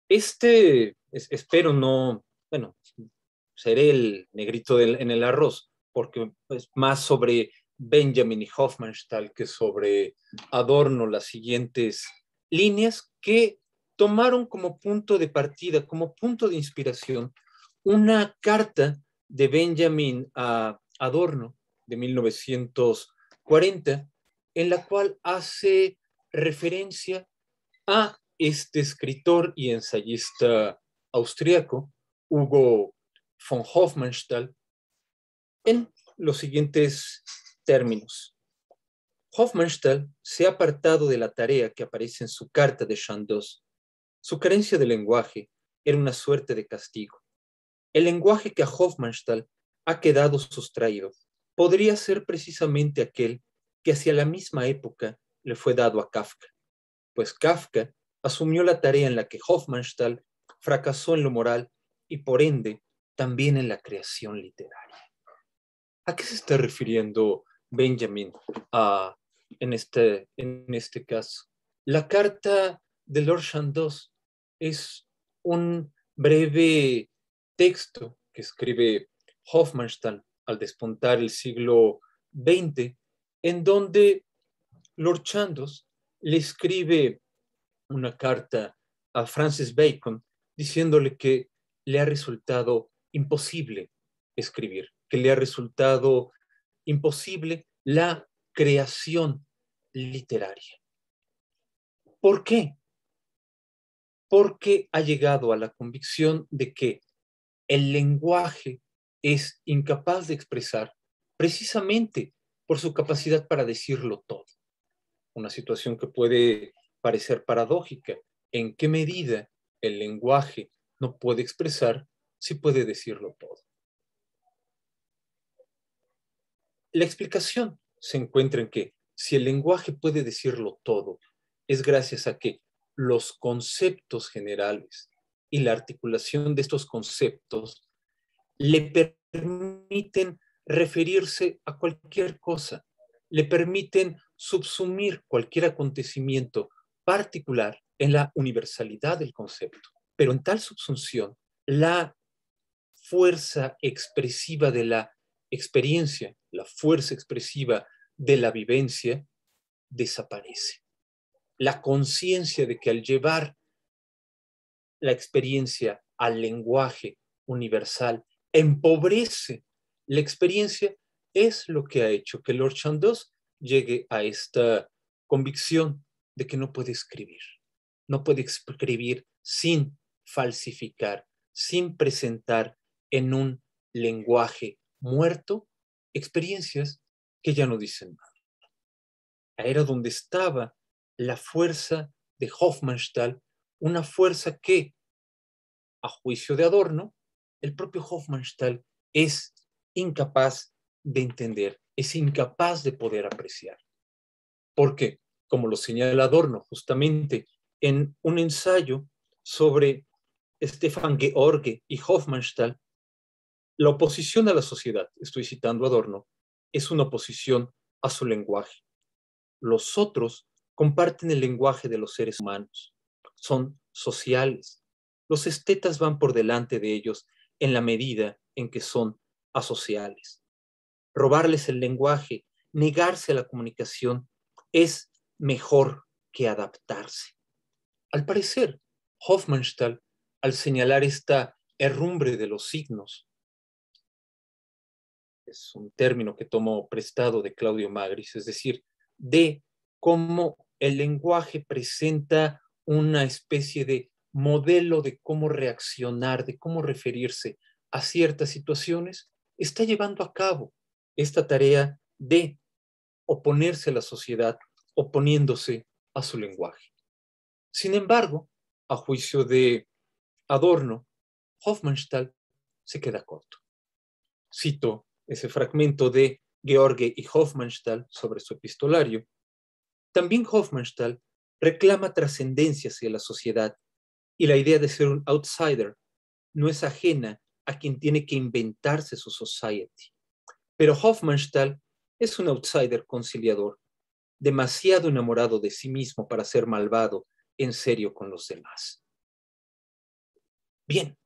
espero no, bueno, seré el negrito en el arroz, porque es más sobre Benjamin y Hofmannsthal que sobre Adorno las siguientes líneas que tomaron como punto de partida, como punto de inspiración, una carta de Benjamin a Adorno de 1940, en la cual hace referencia a este escritor y ensayista austriaco, Hugo von Hofmannsthal, en los siguientes términos. Hofmannsthal se ha apartado de la tarea que aparece en su carta de Chandos. Su carencia de lenguaje era una suerte de castigo. El lenguaje que a Hofmannsthal ha quedado sustraído podría ser precisamente aquel que hacia la misma época le fue dado a Kafka, pues Kafka asumió la tarea en la que Hofmannsthal fracasó en lo moral y por ende también en la creación literaria. ¿A qué se está refiriendo Benjamin en este caso? La carta de Lord Chandos es un breve texto que escribe Hofmannsthal al despuntar el siglo XX, en donde Lord Chandos le escribe una carta a Francis Bacon diciéndole que le ha resultado imposible escribir, que le ha resultado imposible la creación literaria. ¿Por qué? Porque ha llegado a la convicción de que el lenguaje es incapaz de expresar precisamente por su capacidad para decirlo todo. Una situación que puede parecer paradójica. ¿En qué medida el lenguaje no puede expresar si puede decirlo todo? La explicación se encuentra en que si el lenguaje puede decirlo todo, es gracias a que los conceptos generales y la articulación de estos conceptos le permiten referirse a cualquier cosa, le permiten subsumir cualquier acontecimiento particular en la universalidad del concepto. Pero en tal subsunción, la fuerza expresiva de la experiencia, la fuerza expresiva de la vivencia, desaparece. La conciencia de que al llevar la experiencia al lenguaje universal empobrece la experiencia es lo que ha hecho que Lord Chandos llegue a esta convicción de que no puede escribir. No puede escribir sin falsificar, sin presentar en un lenguaje muerto experiencias que ya no dicen nada. Era donde estaba la fuerza de Hofmannsthal, una fuerza que, a juicio de Adorno, el propio Hofmannsthal es incapaz de entender, es incapaz de poder apreciar. Porque, como lo señala Adorno justamente en un ensayo sobre Stefan George y Hofmannsthal, la oposición a la sociedad, estoy citando a Adorno, es una oposición a su lenguaje. Los otros comparten el lenguaje de los seres humanos, son sociales. Los estetas van por delante de ellos en la medida en que son asociales. Robarles el lenguaje, negarse a la comunicación, es mejor que adaptarse. Al parecer, Hofmannsthal, al señalar esta herrumbre de los signos, es un término que tomó prestado de Claudio Magris, es decir, de cómo el lenguaje presenta una especie de modelo de cómo reaccionar, de cómo referirse a ciertas situaciones, está llevando a cabo esta tarea de oponerse a la sociedad, oponiéndose a su lenguaje. Sin embargo, a juicio de Adorno, Hofmannsthal se queda corto. Cito ese fragmento de George y Hofmannsthal sobre su epistolario. También Hofmannsthal reclama trascendencia hacia la sociedad y la idea de ser un outsider no es ajena a quien tiene que inventarse su society. Pero Hofmannsthal es un outsider conciliador, demasiado enamorado de sí mismo para ser malvado en serio con los demás. Bien,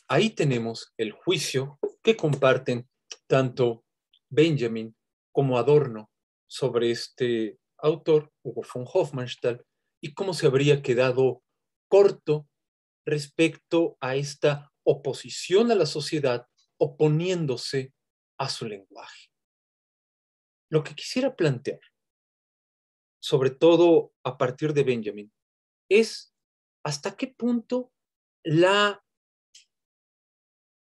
ahí tenemos el juicio que comparten tanto Benjamin como Adorno sobre este autor, Hugo von Hofmannsthal, y cómo se habría quedado corto respecto a esta oposición a la sociedad, oponiéndose a su lenguaje. Lo que quisiera plantear, sobre todo a partir de Benjamin, es hasta qué punto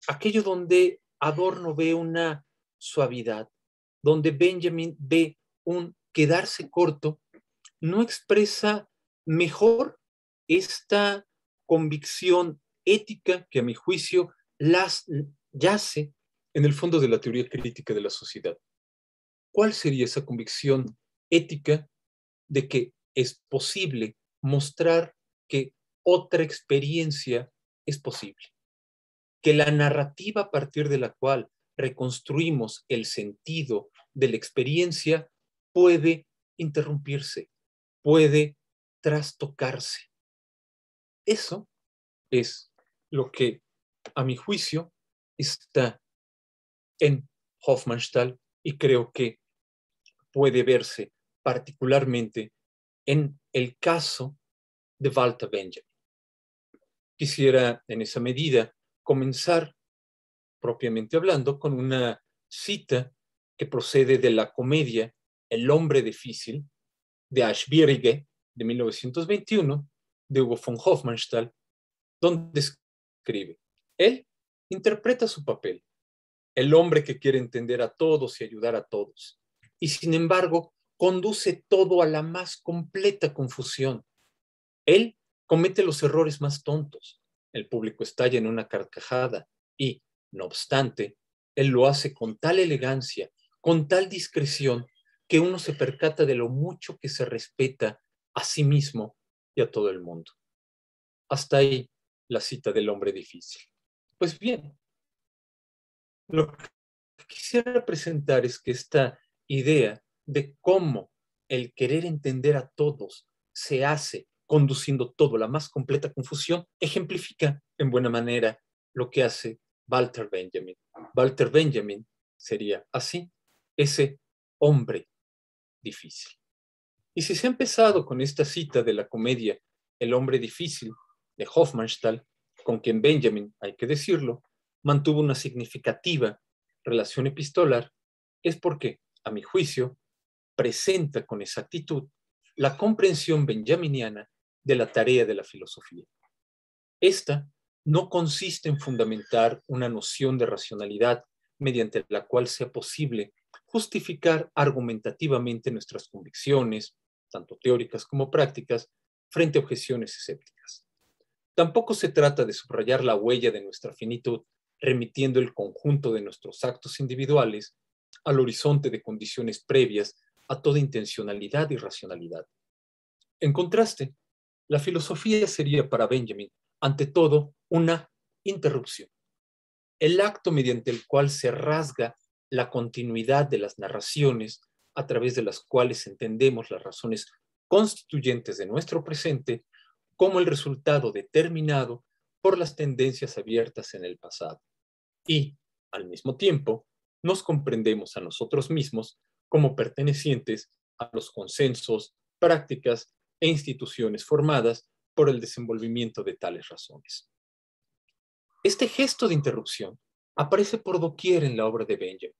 aquello donde Adorno ve una suavidad, donde Benjamin ve un quedarse corto, no expresa mejor esta convicción ética que a mi juicio yace en el fondo de la teoría crítica de la sociedad. ¿Cuál sería esa convicción ética de que es posible mostrar que otra experiencia es posible? Que la narrativa a partir de la cual reconstruimos el sentido de la experiencia puede interrumpirse, puede trastocarse. Eso es lo que, a mi juicio, está en Hofmannsthal y creo que puede verse particularmente en el caso de Walter Benjamin. quisiera en esa medida comenzar, propiamente hablando, con una cita que procede de la comedia El hombre difícil, de Ashbirige, de 1921, de Hugo von Hofmannsthal, donde escribe: él interpreta su papel, el hombre que quiere entender a todos y ayudar a todos, y sin embargo conduce todo a la más completa confusión. Él comete los errores más tontos, el público estalla en una carcajada y, no obstante, él lo hace con tal elegancia, con tal discreción, que uno se percata de lo mucho que se respeta a sí mismo y a todo el mundo. Hasta ahí la cita del hombre difícil. Pues bien, lo que quisiera presentar es que esta idea de cómo el querer entender a todos se hace conduciendo todo a la más completa confusión, ejemplifica en buena manera lo que hace Walter Benjamin. Walter Benjamin sería así, ese hombre difícil. Y si se ha empezado con esta cita de la comedia El hombre difícil de Hofmannsthal, con quien Benjamin, hay que decirlo, mantuvo una significativa relación epistolar, es porque, a mi juicio, presenta con exactitud la comprensión benjaminiana de la tarea de la filosofía. Esta no consiste en fundamentar una noción de racionalidad mediante la cual sea posible justificar argumentativamente nuestras convicciones, tanto teóricas como prácticas, frente a objeciones escépticas. Tampoco se trata de subrayar la huella de nuestra finitud, remitiendo el conjunto de nuestros actos individuales al horizonte de condiciones previas a toda intencionalidad y racionalidad. En contraste, la filosofía sería para Benjamin, ante todo, una interrupción, el acto mediante el cual se rasga la continuidad de las narraciones a través de las cuales entendemos las razones constituyentes de nuestro presente como el resultado determinado por las tendencias abiertas en el pasado. Y, al mismo tiempo, nos comprendemos a nosotros mismos como pertenecientes a los consensos, prácticas e instituciones formadas por el desenvolvimiento de tales razones. Este gesto de interrupción aparece por doquier en la obra de Benjamin.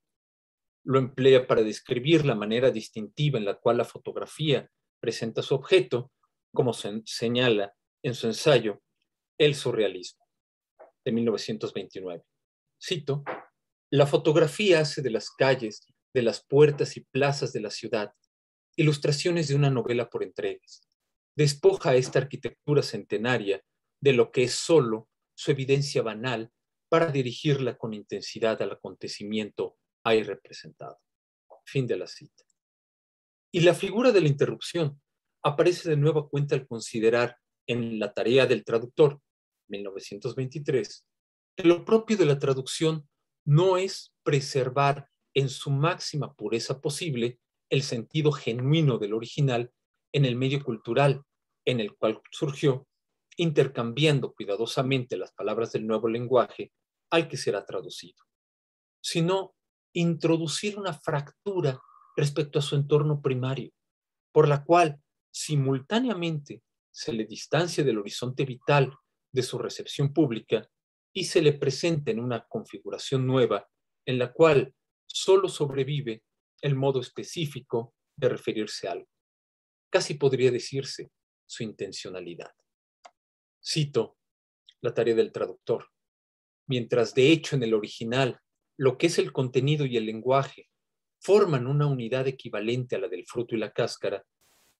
Lo emplea para describir la manera distintiva en la cual la fotografía presenta su objeto, como se señala en su ensayo El surrealismo, de 1929. Cito: la fotografía hace de las calles, de las puertas y plazas de la ciudad ilustraciones de una novela por entregas. Despoja a esta arquitectura centenaria de lo que es solo su evidencia banal para dirigirla con intensidad al acontecimiento ahí representado. Fin de la cita. Y la figura de la interrupción aparece de nueva cuenta al considerar en La tarea del traductor, 1923, que lo propio de la traducción no es preservar en su máxima pureza posible el sentido genuino del original en el medio cultural en el cual surgió, intercambiando cuidadosamente las palabras del nuevo lenguaje al que será traducido, sino introducir una fractura respecto a su entorno primario, por la cual simultáneamente se le distancia del horizonte vital de su recepción pública y se le presenta en una configuración nueva en la cual solo sobrevive el modo específico de referirse a algo. Casi podría decirse su intencionalidad. Cito La tarea del traductor. Mientras de hecho en el original lo que es el contenido y el lenguaje forman una unidad equivalente a la del fruto y la cáscara,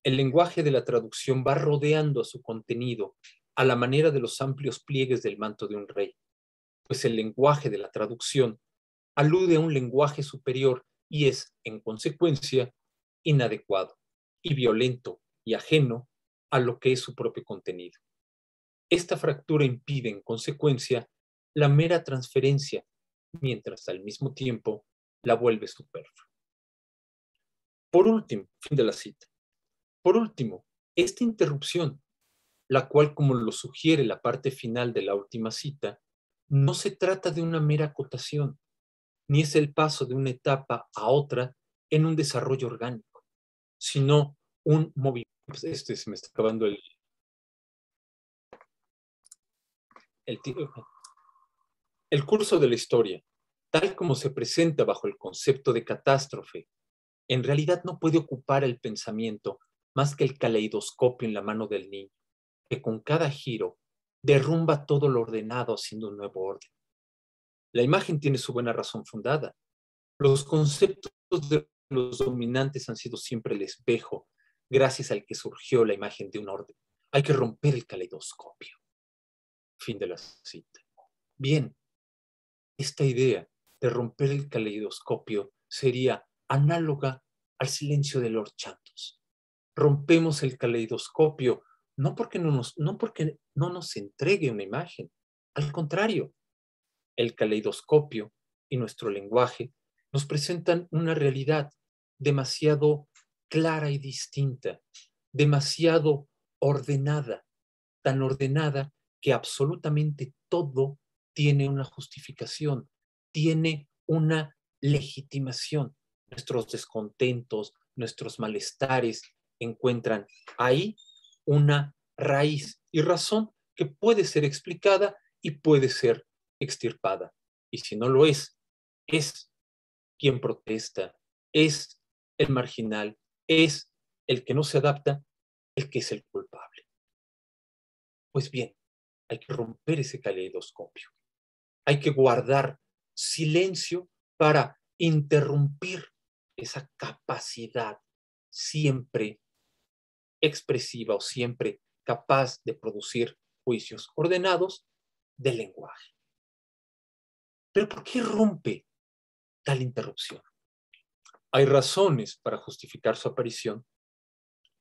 el lenguaje de la traducción va rodeando a su contenido a la manera de los amplios pliegues del manto de un rey, pues el lenguaje de la traducción alude a un lenguaje superior y es, en consecuencia, inadecuado y violento y ajeno a lo que es su propio contenido. Esta fractura impide, en consecuencia, la mera transferencia, mientras al mismo tiempo la vuelve superflua. Por último, fin de la cita. Por último, esta interrupción, la cual, como lo sugiere la parte final de la última cita, no se trata de una mera acotación, ni es el paso de una etapa a otra en un desarrollo orgánico, sino un movimiento. Se me está acabando el... El curso de la historia, tal como se presenta bajo el concepto de catástrofe, en realidad no puede ocupar el pensamiento más que el caleidoscopio en la mano del niño, que con cada giro derrumba todo lo ordenado haciendo un nuevo orden. La imagen tiene su buena razón fundada. Los conceptos de los dominantes han sido siempre el espejo, gracias al que surgió la imagen de un orden. Hay que romper el caleidoscopio. Fin de la cita. Bien, esta idea de romper el caleidoscopio sería análoga al silencio de Lord Chandos. Rompemos el caleidoscopio no porque no nos entregue una imagen. Al contrario, el caleidoscopio y nuestro lenguaje nos presentan una realidad demasiado clara y distinta, demasiado ordenada, tan ordenada que absolutamente todo tiene una justificación, tiene una legitimación. Nuestros descontentos, nuestros malestares encuentran ahí una raíz y razón que puede ser explicada y puede ser extirpada. Y si no lo es quien protesta, es el marginal, es el que no se adapta, el que es el culpable. Pues bien, hay que romper ese caleidoscopio. Hay que guardar silencio para interrumpir esa capacidad siempre expresiva o siempre capaz de producir juicios ordenados del lenguaje. Pero ¿por qué rompe tal interrupción? Hay razones para justificar su aparición.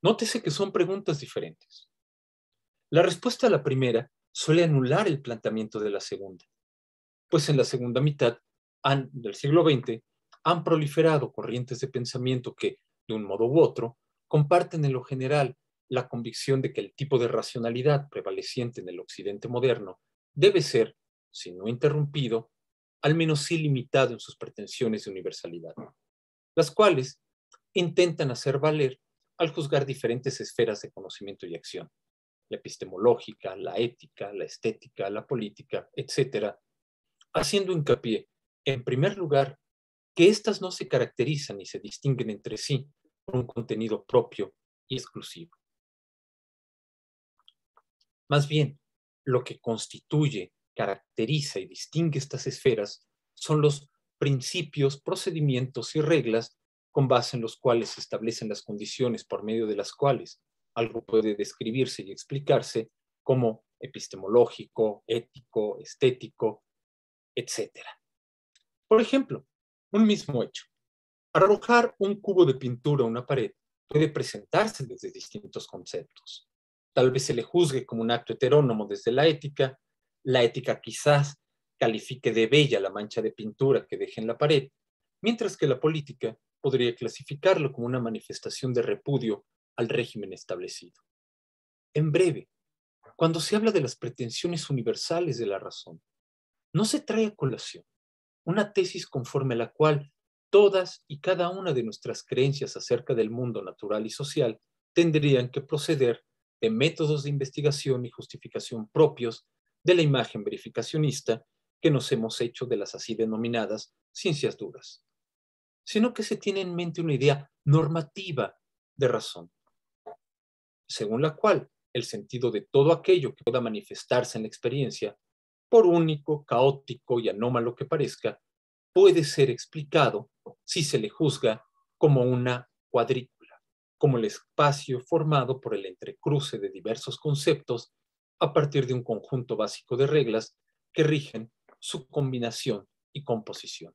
Nótese que son preguntas diferentes. La respuesta a la primera suele anular el planteamiento de la segunda, pues en la segunda mitad del siglo XX han proliferado corrientes de pensamiento que, de un modo u otro, comparten en lo general la convicción de que el tipo de racionalidad prevaleciente en el occidente moderno debe ser, si no interrumpido, al menos sí limitado en sus pretensiones de universalidad, las cuales intentan hacer valer al juzgar diferentes esferas de conocimiento y acción, la epistemológica, la ética, la estética, la política, etc., haciendo hincapié, en primer lugar, que éstas no se caracterizan ni se distinguen entre sí por un contenido propio y exclusivo. Más bien, lo que constituye, caracteriza y distingue estas esferas son los principios, procedimientos y reglas con base en los cuales se establecen las condiciones por medio de las cuales algo puede describirse y explicarse como epistemológico, ético, estético, etc. Por ejemplo, un mismo hecho. Arrojar un cubo de pintura a una pared puede presentarse desde distintos conceptos. Tal vez se le juzgue como un acto heterónomo desde la ética quizás califique de bella la mancha de pintura que deja en la pared, mientras que la política podría clasificarlo como una manifestación de repudio al régimen establecido. En breve, cuando se habla de las pretensiones universales de la razón, no se trae a colación una tesis conforme a la cual todas y cada una de nuestras creencias acerca del mundo natural y social tendrían que proceder de métodos de investigación y justificación propios de la imagen verificacionista que nos hemos hecho de las así denominadas ciencias duras, sino que se tiene en mente una idea normativa de razón, según la cual el sentido de todo aquello que pueda manifestarse en la experiencia, por único, caótico y anómalo que parezca, puede ser explicado si se le juzga como una cuadrícula, como el espacio formado por el entrecruce de diversos conceptos a partir de un conjunto básico de reglas que rigen su combinación y composición.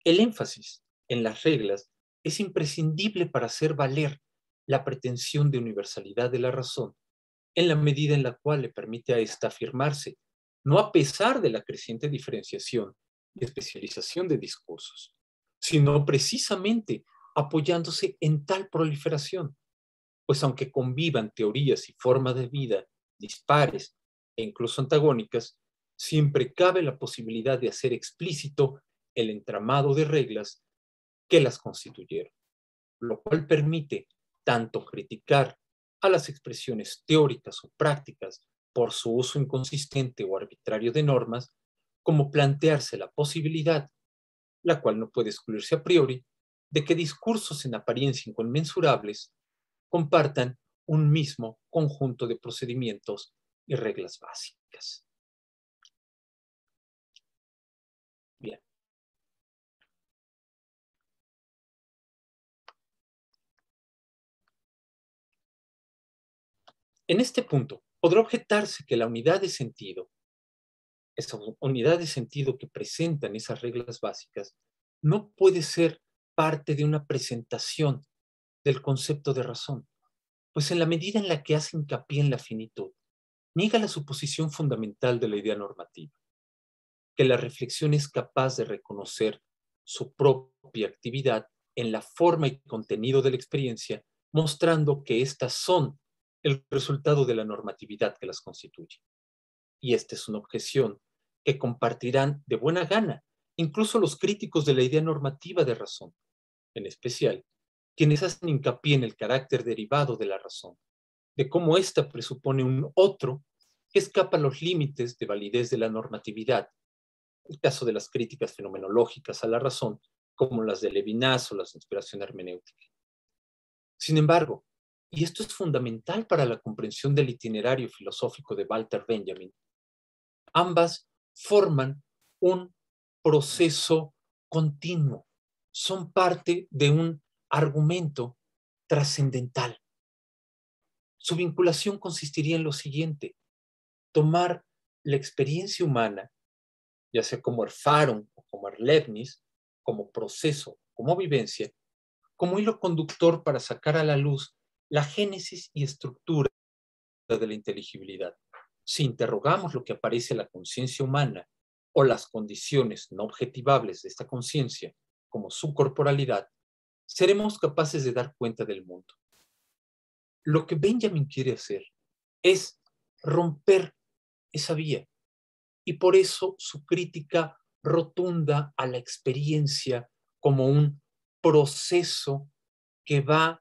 El énfasis en las reglas es imprescindible para hacer valer la pretensión de universalidad de la razón, en la medida en la cual le permite a ésta afirmarse, no a pesar de la creciente diferenciación y especialización de discursos, sino precisamente apoyándose en tal proliferación, pues aunque convivan teorías y formas de vida dispares e incluso antagónicas, siempre cabe la posibilidad de hacer explícito el entramado de reglas que las constituyeron, lo cual permite tanto criticar a las expresiones teóricas o prácticas por su uso inconsistente o arbitrario de normas, como plantearse la posibilidad, la cual no puede excluirse a priori, de que discursos en apariencia inconmensurables compartan un mismo conjunto de procedimientos y reglas básicas. Bien. En este punto, podrá objetarse que la unidad de sentido, esa unidad de sentido que presentan esas reglas básicas, no puede ser parte de una presentación del concepto de razón, pues en la medida en la que hace hincapié en la finitud, niega la suposición fundamental de la idea normativa, que la reflexión es capaz de reconocer su propia actividad en la forma y contenido de la experiencia, mostrando que éstas son el resultado de la normatividad que las constituye. Y esta es una objeción que compartirán de buena gana incluso los críticos de la idea normativa de razón, en especial quienes hacen hincapié en el carácter derivado de la razón, de cómo ésta presupone un otro que escapa a los límites de validez de la normatividad, el caso de las críticas fenomenológicas a la razón, como las de Levinas o las de inspiración hermenéutica. Sin embargo, y esto es fundamental para la comprensión del itinerario filosófico de Walter Benjamin, ambas forman un proceso continuo, son parte de un argumento trascendental. Su vinculación consistiría en lo siguiente: tomar la experiencia humana, ya sea como Erfahrung o como Erlebnis, como proceso, como vivencia, como hilo conductor para sacar a la luz la génesis y estructura de la inteligibilidad. Si interrogamos lo que aparece en la conciencia humana o las condiciones no objetivables de esta conciencia, como su corporalidad, seremos capaces de dar cuenta del mundo. Lo que Benjamin quiere hacer es romper esa vía, y por eso su crítica rotunda a la experiencia como un proceso que va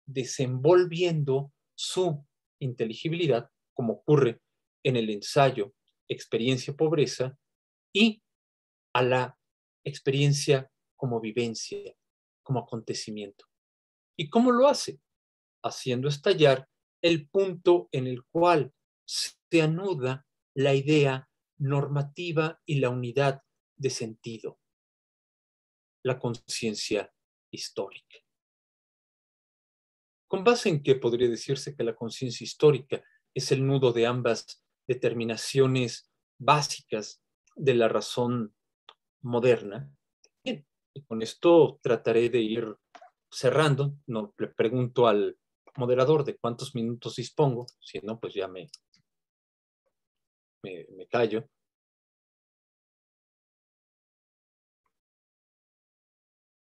desenvolviendo su inteligibilidad, como ocurre en el ensayo Experiencia-Pobreza, y a la experiencia como vivencia, como acontecimiento. ¿Y cómo lo hace? Haciendo estallar el punto en el cual se anuda la idea normativa y la unidad de sentido, la conciencia histórica. ¿Con base en qué podría decirse que la conciencia histórica es el nudo de ambas determinaciones básicas de la razón moderna? Bien, y con esto trataré de ir cerrando. No, le pregunto al moderador de cuántos minutos dispongo, si no, pues ya me callo.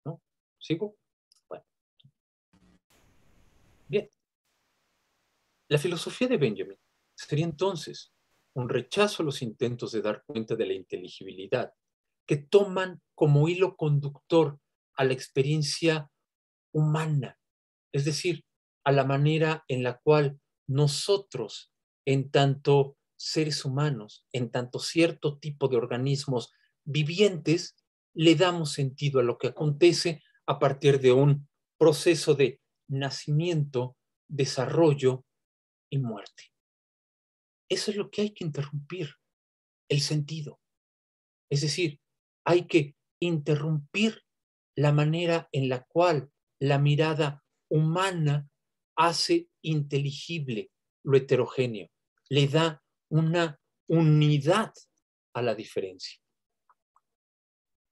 ¿No? ¿Sigo? Bueno. Bien. La filosofía de Benjamin sería entonces un rechazo a los intentos de dar cuenta de la inteligibilidad que toman como hilo conductor a la experiencia humana, es decir, a la manera en la cual nosotros, en tanto seres humanos, en tanto cierto tipo de organismos vivientes, le damos sentido a lo que acontece a partir de un proceso de nacimiento, desarrollo y muerte. Eso es lo que hay que interrumpir, el sentido. Es decir, hay que interrumpir la manera en la cual la mirada humana hace inteligible lo heterogéneo, le da una unidad a la diferencia.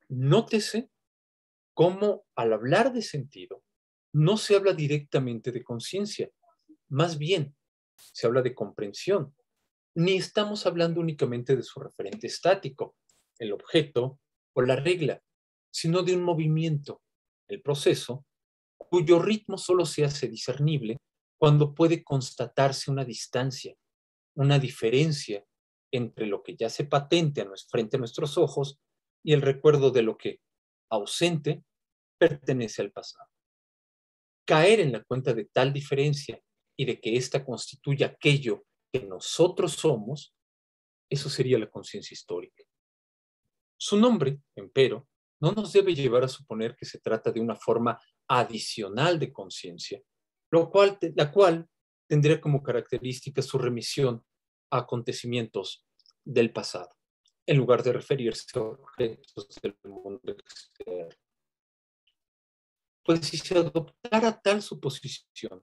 Nótese cómo al hablar de sentido no se habla directamente de conciencia, más bien se habla de comprensión. Ni estamos hablando únicamente de su referente estático, el objeto o la regla, sino de un movimiento, el proceso, cuyo ritmo solo se hace discernible cuando puede constatarse una distancia, una diferencia entre lo que ya se patente frente a nuestros ojos y el recuerdo de lo que, ausente, pertenece al pasado. Caer en la cuenta de tal diferencia y de que ésta constituye aquello que nosotros somos, eso sería la conciencia histórica. Su nombre, empero, no nos debe llevar a suponer que se trata de una forma adicional de conciencia, la cual tendría como característica su remisión a acontecimientos del pasado, en lugar de referirse a objetos del mundo externo. Pues si se adoptara tal suposición,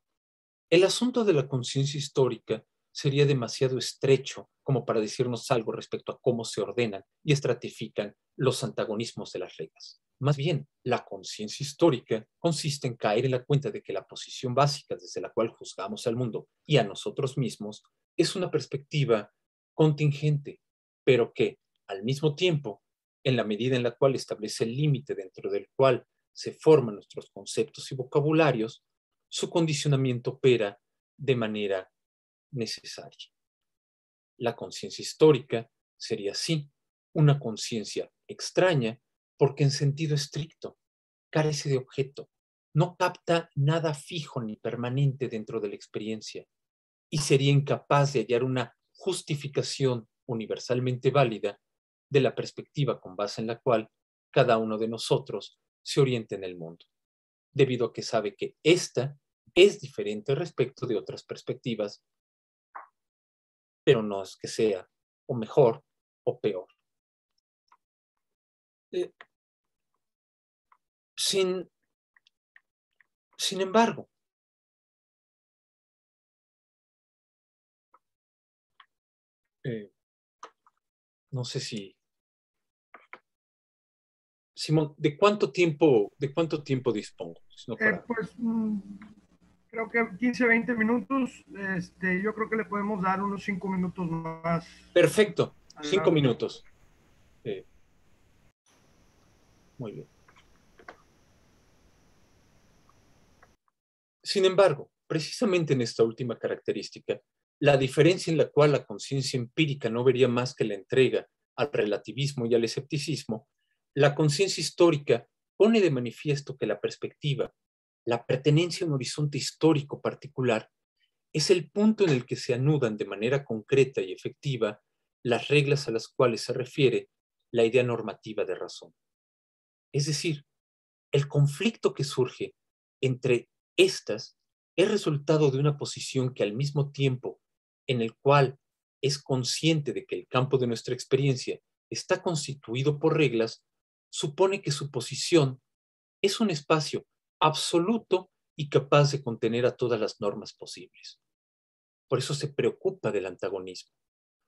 el asunto de la conciencia histórica sería demasiado estrecho como para decirnos algo respecto a cómo se ordenan y estratifican los antagonismos de las reglas. Más bien, la conciencia histórica consiste en caer en la cuenta de que la posición básica desde la cual juzgamos al mundo y a nosotros mismos es una perspectiva contingente, pero que, al mismo tiempo, en la medida en la cual establece el límite dentro del cual se forman nuestros conceptos y vocabularios, su condicionamiento opera de manera necesaria. La conciencia histórica sería así una conciencia extraña porque en sentido estricto carece de objeto, no capta nada fijo ni permanente dentro de la experiencia y sería incapaz de hallar una justificación universalmente válida de la perspectiva con base en la cual cada uno de nosotros se orienta en el mundo, debido a que sabe que ésta es diferente respecto de otras perspectivas, pero no es que sea o mejor o peor. Sin embargo, no sé si, Simón, ¿de cuánto tiempo dispongo? Pues creo que 15, 20 minutos. Yo creo que le podemos dar unos 5 minutos más. Perfecto, 5 minutos. Muy bien. Sin embargo, precisamente en esta última característica, la diferencia en la cual la conciencia empírica no vería más que la entrega al relativismo y al escepticismo, la conciencia histórica pone de manifiesto que la perspectiva, la pertenencia a un horizonte histórico particular, es el punto en el que se anudan de manera concreta y efectiva las reglas a las cuales se refiere la idea normativa de razón. Es decir, el conflicto que surge entre estas es resultado de una posición que al mismo tiempo en el cual es consciente de que el campo de nuestra experiencia está constituido por reglas, supone que su posición es un espacio absoluto y capaz de contener a todas las normas posibles. Por eso se preocupa del antagonismo,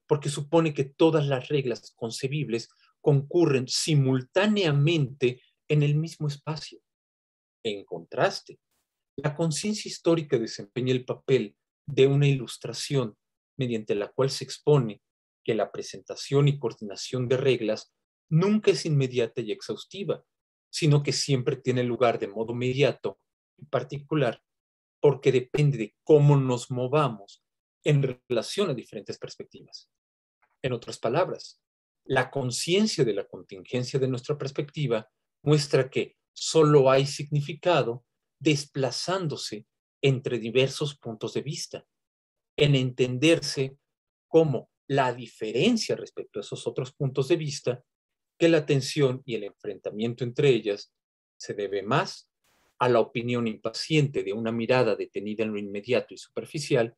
porque supone que todas las reglas concebibles concurren simultáneamente en el mismo espacio. En contraste, la conciencia histórica desempeña el papel de una ilustración mediante la cual se expone que la presentación y coordinación de reglas nunca es inmediata y exhaustiva, sino que siempre tiene lugar de modo inmediato y particular porque depende de cómo nos movamos en relación a diferentes perspectivas. En otras palabras, la conciencia de la contingencia de nuestra perspectiva muestra que solo hay significado desplazándose entre diversos puntos de vista, en entenderse como la diferencia respecto a esos otros puntos de vista, que la tensión y el enfrentamiento entre ellas se debe más a la opinión impaciente de una mirada detenida en lo inmediato y superficial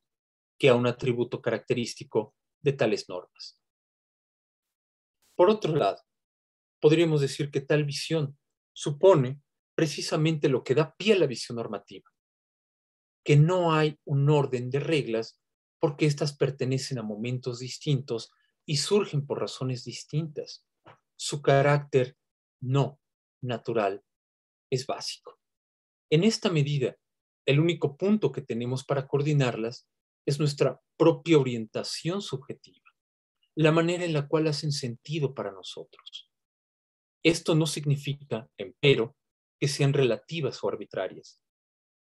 que a un atributo característico de tales normas. Por otro lado, podríamos decir que tal visión supone precisamente lo que da pie a la visión normativa, que no hay un orden de reglas porque éstas pertenecen a momentos distintos y surgen por razones distintas. Su carácter no natural es básico. En esta medida, el único punto que tenemos para coordinarlas es nuestra propia orientación subjetiva, la manera en la cual hacen sentido para nosotros. Esto no significa, empero, que sean relativas o arbitrarias.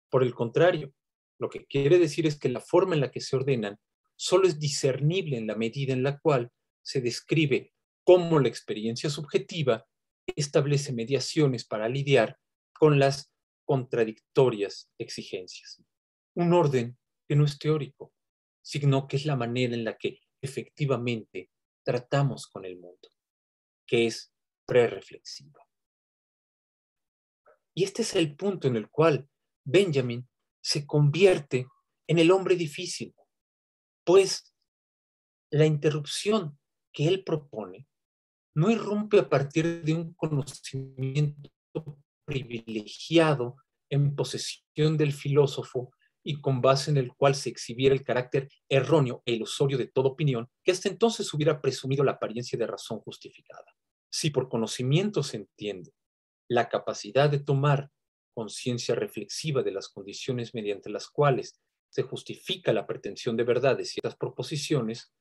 Por el contrario, lo que quiere decir es que la forma en la que se ordenan solo es discernible en la medida en la cual se describe cómo la experiencia subjetiva establece mediaciones para lidiar con las contradictorias exigencias. Un orden que no es teórico, sino que es la manera en la que efectivamente tratamos con el mundo, que es prereflexiva. Y este es el punto en el cual Benjamin se convierte en el hombre difícil, pues la interrupción que él propone no irrumpe a partir de un conocimiento privilegiado en posesión del filósofo y con base en el cual se exhibiera el carácter erróneo e ilusorio de toda opinión que hasta entonces hubiera presumido la apariencia de razón justificada. Si por conocimiento se entiende la capacidad de tomar conciencia reflexiva de las condiciones mediante las cuales se justifica la pretensión de verdad de ciertas proposiciones,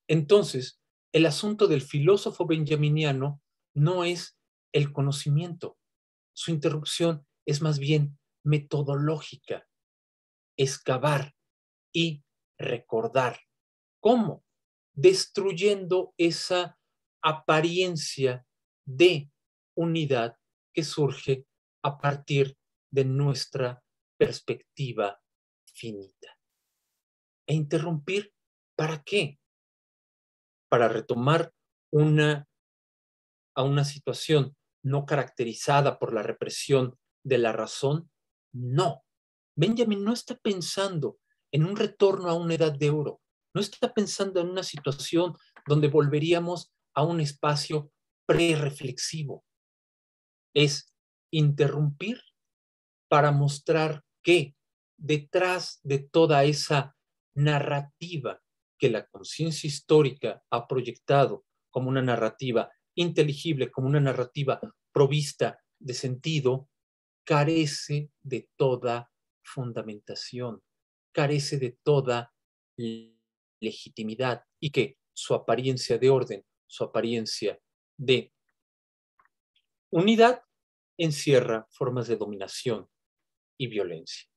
entonces el asunto del filósofo benjaminiano no es el conocimiento. Su interrupción es más bien metodológica, excavar y recordar. ¿Cómo? Destruyendo esa apariencia de unidad que surge a partir de nuestra perspectiva finita. E interrumpir, ¿para qué? Para retomar a una situación no caracterizada por la represión de la razón. No. Benjamin no está pensando en un retorno a una edad de oro. No está pensando en una situación donde volveríamos a un espacio prereflexivo. Es interrumpir para mostrar que detrás de toda esa narrativa que la conciencia histórica ha proyectado como una narrativa inteligible, como una narrativa provista de sentido, carece de toda fundamentación, carece de toda legitimidad y que su apariencia de orden, su apariencia de unidad encierra formas de dominación y violencia.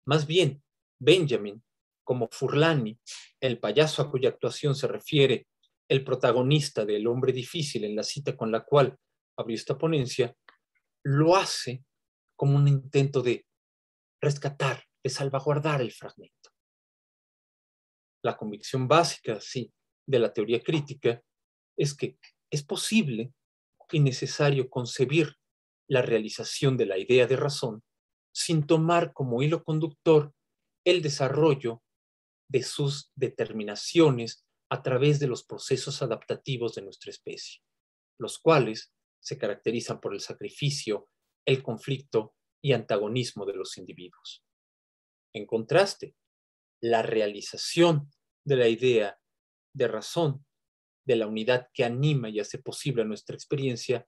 Más bien, Benjamin, como Furlani, el payaso a cuya actuación se refiere el protagonista del hombre difícil en la cita con la cual abrió esta ponencia, lo hace como un intento de rescatar, de salvaguardar el fragmento. La convicción básica, sí, de la teoría crítica es que es posible y necesario concebir la realización de la idea de razón sin tomar como hilo conductor el desarrollo de sus determinaciones a través de los procesos adaptativos de nuestra especie, los cuales se caracterizan por el sacrificio, el conflicto y antagonismo de los individuos. En contraste, la realización de la idea de razón, de la unidad que anima y hace posible nuestra experiencia,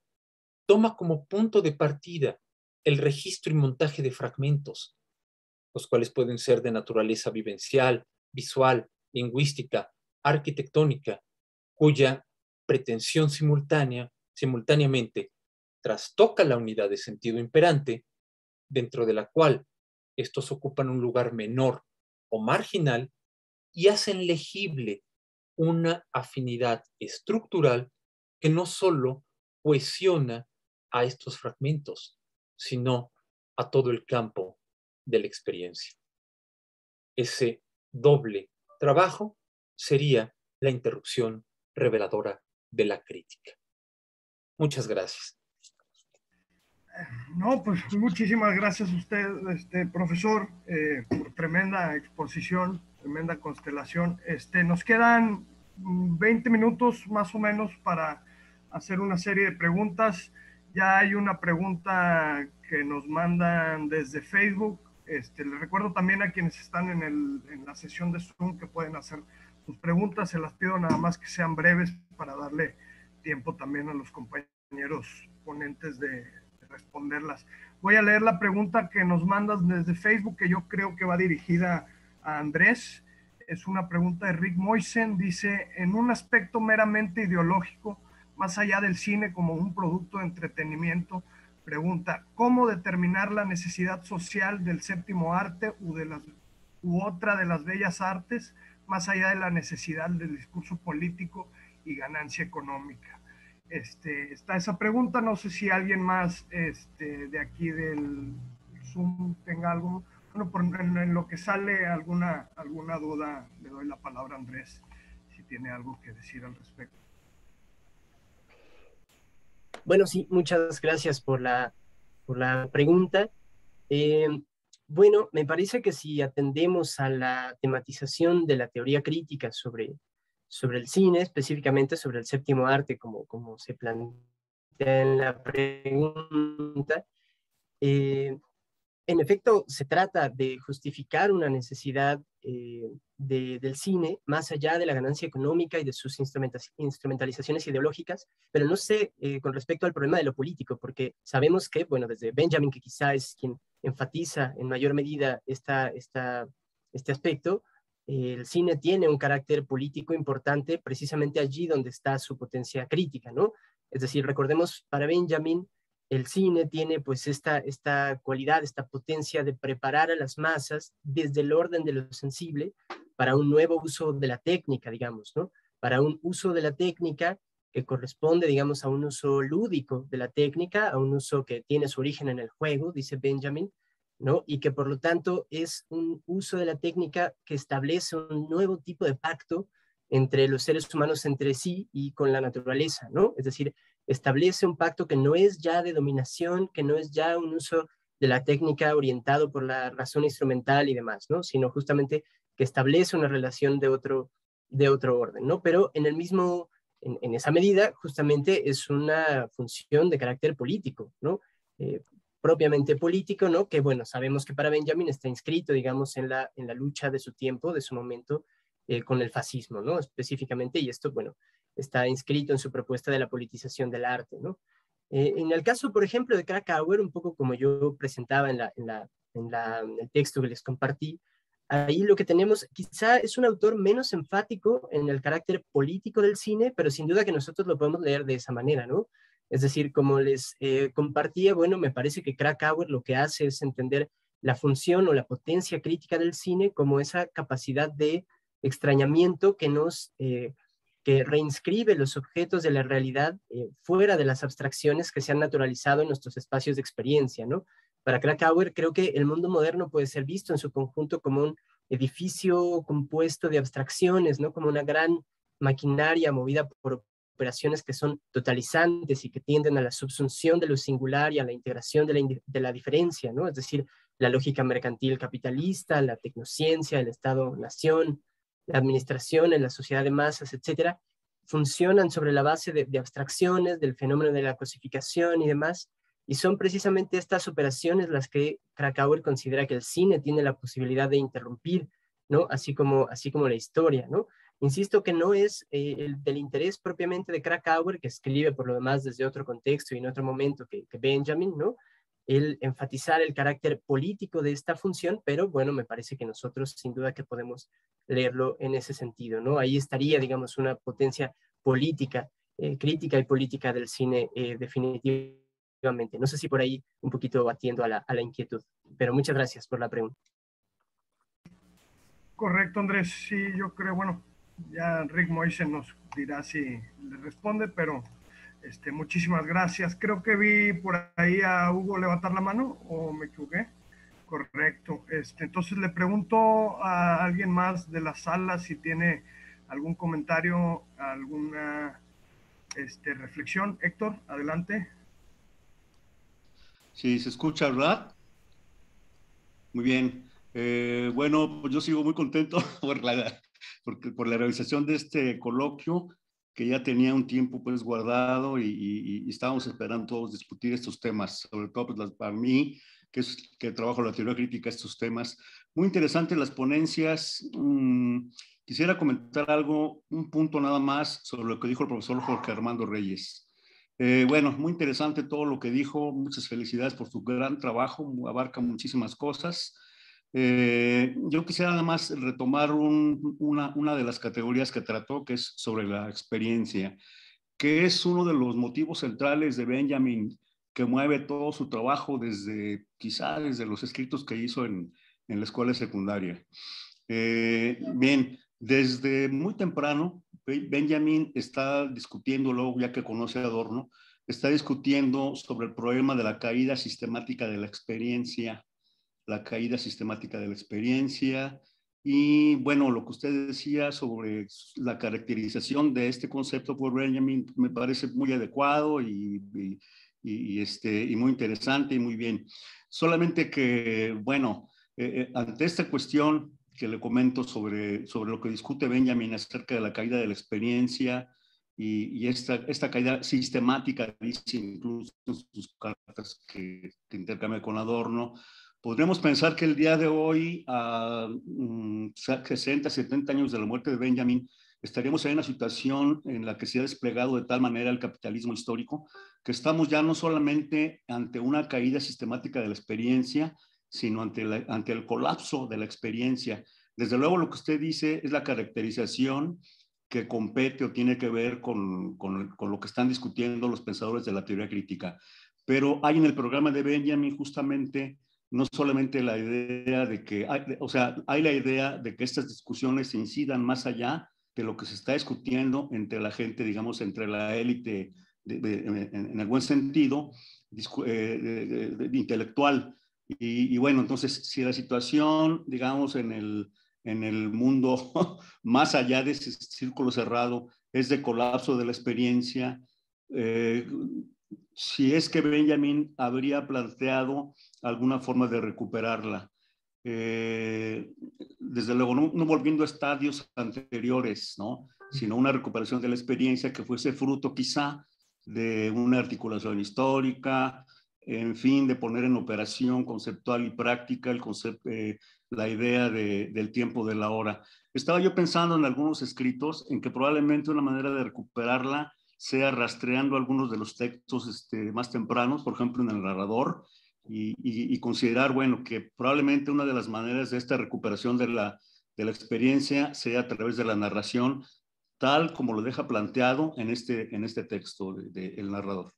toma como punto de partida el registro y montaje de fragmentos, los cuales pueden ser de naturaleza vivencial, visual, lingüística, arquitectónica, cuya pretensión simultáneamente trastoca la unidad de sentido imperante, dentro de la cual estos ocupan un lugar menor o marginal y hacen legible una afinidad estructural que no solo cohesiona a estos fragmentos, sino a todo el campo de la experiencia. Ese doble trabajo sería la interrupción reveladora de la crítica. Muchas gracias. No, pues muchísimas gracias a usted, profesor, por tremenda exposición, tremenda constelación. Nos quedan 20 minutos más o menos para hacer una serie de preguntas. Ya hay una pregunta que nos mandan desde Facebook. Les recuerdo también a quienes están en la sesión de Zoom que pueden hacer sus preguntas. Se las pido nada más que sean breves para darle tiempo también a los compañeros ponentes de responderlas. Voy a leer la pregunta que nos mandas desde Facebook, que yo creo que va dirigida a Andrés. Es una pregunta de Rick Moisen. Dice, en un aspecto meramente ideológico, más allá del cine como un producto de entretenimiento, pregunta, ¿cómo determinar la necesidad social del séptimo arte u otra de las bellas artes, más allá de la necesidad del discurso político y ganancia económica? Está esa pregunta. No sé si alguien más de aquí del Zoom tenga algo Bueno, en lo que sale alguna duda, le doy la palabra a Andrés, si tiene algo que decir al respecto. Bueno, sí, muchas gracias por la pregunta. Bueno, me parece que si atendemos a la tematización de la teoría crítica sobre el cine, específicamente sobre el séptimo arte, como se plantea en la pregunta, en efecto, se trata de justificar una necesidad del cine más allá de la ganancia económica y de sus instrumentalizaciones ideológicas, pero no sé con respecto al problema de lo político, porque sabemos que, bueno, desde Benjamin, que quizá es quien enfatiza en mayor medida este aspecto, el cine tiene un carácter político importante precisamente allí donde está su potencia crítica, ¿no? Es decir, recordemos para Benjamin, el cine tiene pues esta cualidad, esta potencia de preparar a las masas desde el orden de lo sensible para un nuevo uso de la técnica, digamos, ¿no? Para un uso de la técnica que corresponde, digamos, a un uso lúdico de la técnica, a un uso que tiene su origen en el juego, dice Benjamin, ¿no? Y que por lo tanto es un uso de la técnica que establece un nuevo tipo de pacto entre los seres humanos entre sí y con la naturaleza, ¿no? Es decir, establece un pacto que no es ya de dominación, que no es ya un uso de la técnica orientado por la razón instrumental y demás, ¿no? Sino justamente que establece una relación de otro orden, ¿no? Pero en el mismo, en esa medida, justamente es una función de carácter político, ¿no? Propiamente político, ¿no? Que, bueno, sabemos que para Benjamin está inscrito, digamos, en la lucha de su tiempo, de su momento, con el fascismo, ¿no? Específicamente, y esto, bueno, está inscrito en su propuesta de la politización del arte, ¿no? En el caso, por ejemplo, de Krakauer, un poco como yo presentaba en el texto que les compartí, ahí lo que tenemos quizá es un autor menos enfático en el carácter político del cine, pero sin duda que nosotros lo podemos leer de esa manera, ¿no? Es decir, como les compartía, bueno, me parece que Krakauer lo que hace es entender la función o la potencia crítica del cine como esa capacidad de extrañamiento que reinscribe los objetos de la realidad fuera de las abstracciones que se han naturalizado en nuestros espacios de experiencia, ¿no? Para Krakauer, creo que el mundo moderno puede ser visto en su conjunto como un edificio compuesto de abstracciones, ¿no? Como una gran maquinaria movida por operaciones que son totalizantes y que tienden a la subsunción de lo singular y a la integración de la diferencia, ¿no? Es decir, la lógica mercantil capitalista, la tecnociencia, el Estado-nación, la administración en la sociedad de masas, etcétera, funcionan sobre la base de abstracciones, del fenómeno de la cosificación y demás, y son precisamente estas operaciones las que Krakauer considera que el cine tiene la posibilidad de interrumpir, ¿no? Así como la historia, ¿no? Insisto que no es el del interés propiamente de Krakauer, que escribe por lo demás desde otro contexto y en otro momento que Benjamin, ¿no? El enfatizar el carácter político de esta función, pero bueno, me parece que nosotros sin duda que podemos leerlo en ese sentido, ¿no? Ahí estaría, digamos, una potencia política, crítica y política del cine definitivamente. No sé si por ahí un poquito atiendo a la inquietud, pero muchas gracias por la pregunta. Correcto, Andrés. Sí, yo creo, bueno, ya Rick Moise nos dirá si le responde, pero muchísimas gracias. Creo que vi por ahí a Hugo levantar la mano, ¿o me equivoqué? Correcto. Entonces le pregunto a alguien más de la sala si tiene algún comentario, alguna reflexión. Héctor, adelante. Sí, se escucha, ¿verdad? Muy bien. Bueno, pues yo sigo muy contento por la realización de este coloquio, que ya tenía un tiempo pues guardado y estábamos esperando todos discutir estos temas, sobre todo pues, para mí, que trabajo la teoría crítica, estos temas. Muy interesantes las ponencias. Quisiera comentar un punto nada más sobre lo que dijo el profesor Jorge Armando Reyes. Bueno, muy interesante todo lo que dijo. Muchas felicidades por su gran trabajo. Abarca muchísimas cosas. Yo quisiera nada más retomar una de las categorías que trató, que es sobre la experiencia, que es uno de los motivos centrales de Benjamin, que mueve todo su trabajo quizá desde los escritos que hizo en la escuela secundaria. Bien, desde muy temprano, Benjamin está discutiendo, luego ya que conoce a Adorno, está discutiendo sobre el problema de la caída sistemática de la experiencia la caída sistemática de la experiencia. Y bueno, lo que usted decía sobre la caracterización de este concepto por Benjamin me parece muy adecuado y muy interesante y muy bien. Solamente que, bueno, ante esta cuestión que le comento sobre lo que discute Benjamin acerca de la caída de la experiencia y esta caída sistemática, dice incluso en sus cartas que intercambia con Adorno, podríamos pensar que el día de hoy, a 60, 70 años de la muerte de Benjamin, estaríamos en una situación en la que se ha desplegado de tal manera el capitalismo histórico que estamos ya no solamente ante una caída sistemática de la experiencia, sino ante el colapso de la experiencia. Desde luego lo que usted dice es la caracterización que compete o tiene que ver con lo que están discutiendo los pensadores de la teoría crítica. Pero hay en el programa de Benjamin justamente no solamente la idea de que, hay la idea de que estas discusiones se incidan más allá de lo que se está discutiendo entre la gente, digamos, entre la élite en el buen sentido, intelectual. Y bueno, entonces, si la situación, digamos, en el mundo más allá de ese círculo cerrado es de colapso de la experiencia, si es que Benjamin habría planteado alguna forma de recuperarla. Desde luego, no volviendo a estadios anteriores, ¿no? Sino una recuperación de la experiencia que fuese fruto quizá de una articulación histórica, en fin, de poner en operación conceptual y práctica la idea del tiempo de la hora. Estaba yo pensando en algunos escritos en que probablemente una manera de recuperarla sea rastreando algunos de los textos más tempranos, por ejemplo en el narrador, y considerar, bueno, que probablemente una de las maneras de esta recuperación de la experiencia sea a través de la narración, tal como lo deja planteado en este texto del narrador.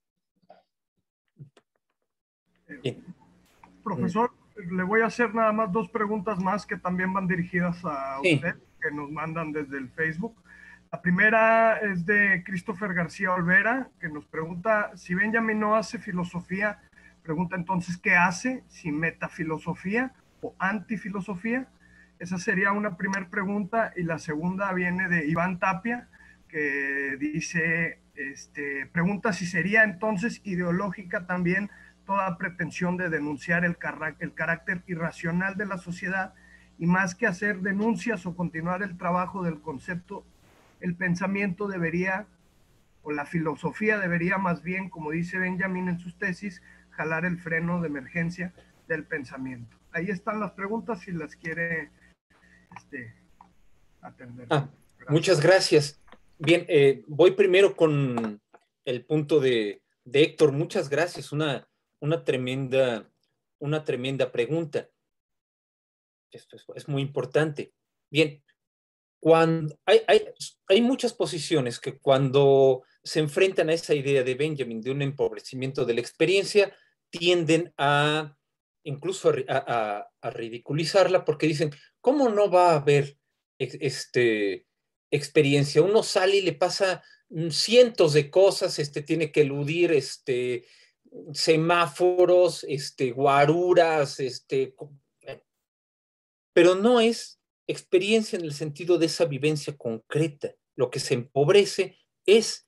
Profesor, le voy a hacer nada más 2 preguntas más que también van dirigidas a usted, que nos mandan desde el Facebook. La primera es de Christopher García Olvera, que nos pregunta, si Benjamin no hace filosofía, pregunta entonces, ¿qué hace? ¿Si metafilosofía o antifilosofía? Esa sería una primera pregunta. Y la segunda viene de Iván Tapia, que dice, pregunta si sería entonces ideológica también toda pretensión de denunciar el carácter irracional de la sociedad, y más que hacer denuncias o continuar el trabajo del concepto, el pensamiento debería, o la filosofía debería más bien, como dice Benjamin en sus tesis, jalar el freno de emergencia del pensamiento. Ahí están las preguntas si las quiere atender. Muchas gracias. Bien, voy primero con el punto de Héctor. Muchas gracias. Una tremenda pregunta. Esto es muy importante. Bien, cuando hay muchas posiciones que cuando se enfrentan a esa idea de Benjamin de un empobrecimiento de la experiencia, tienden incluso a ridiculizarla, porque dicen, ¿cómo no va a haber experiencia? Uno sale y le pasa cientos de cosas, tiene que eludir semáforos, guaruras, pero no es experiencia en el sentido de esa vivencia concreta. Lo que se empobrece es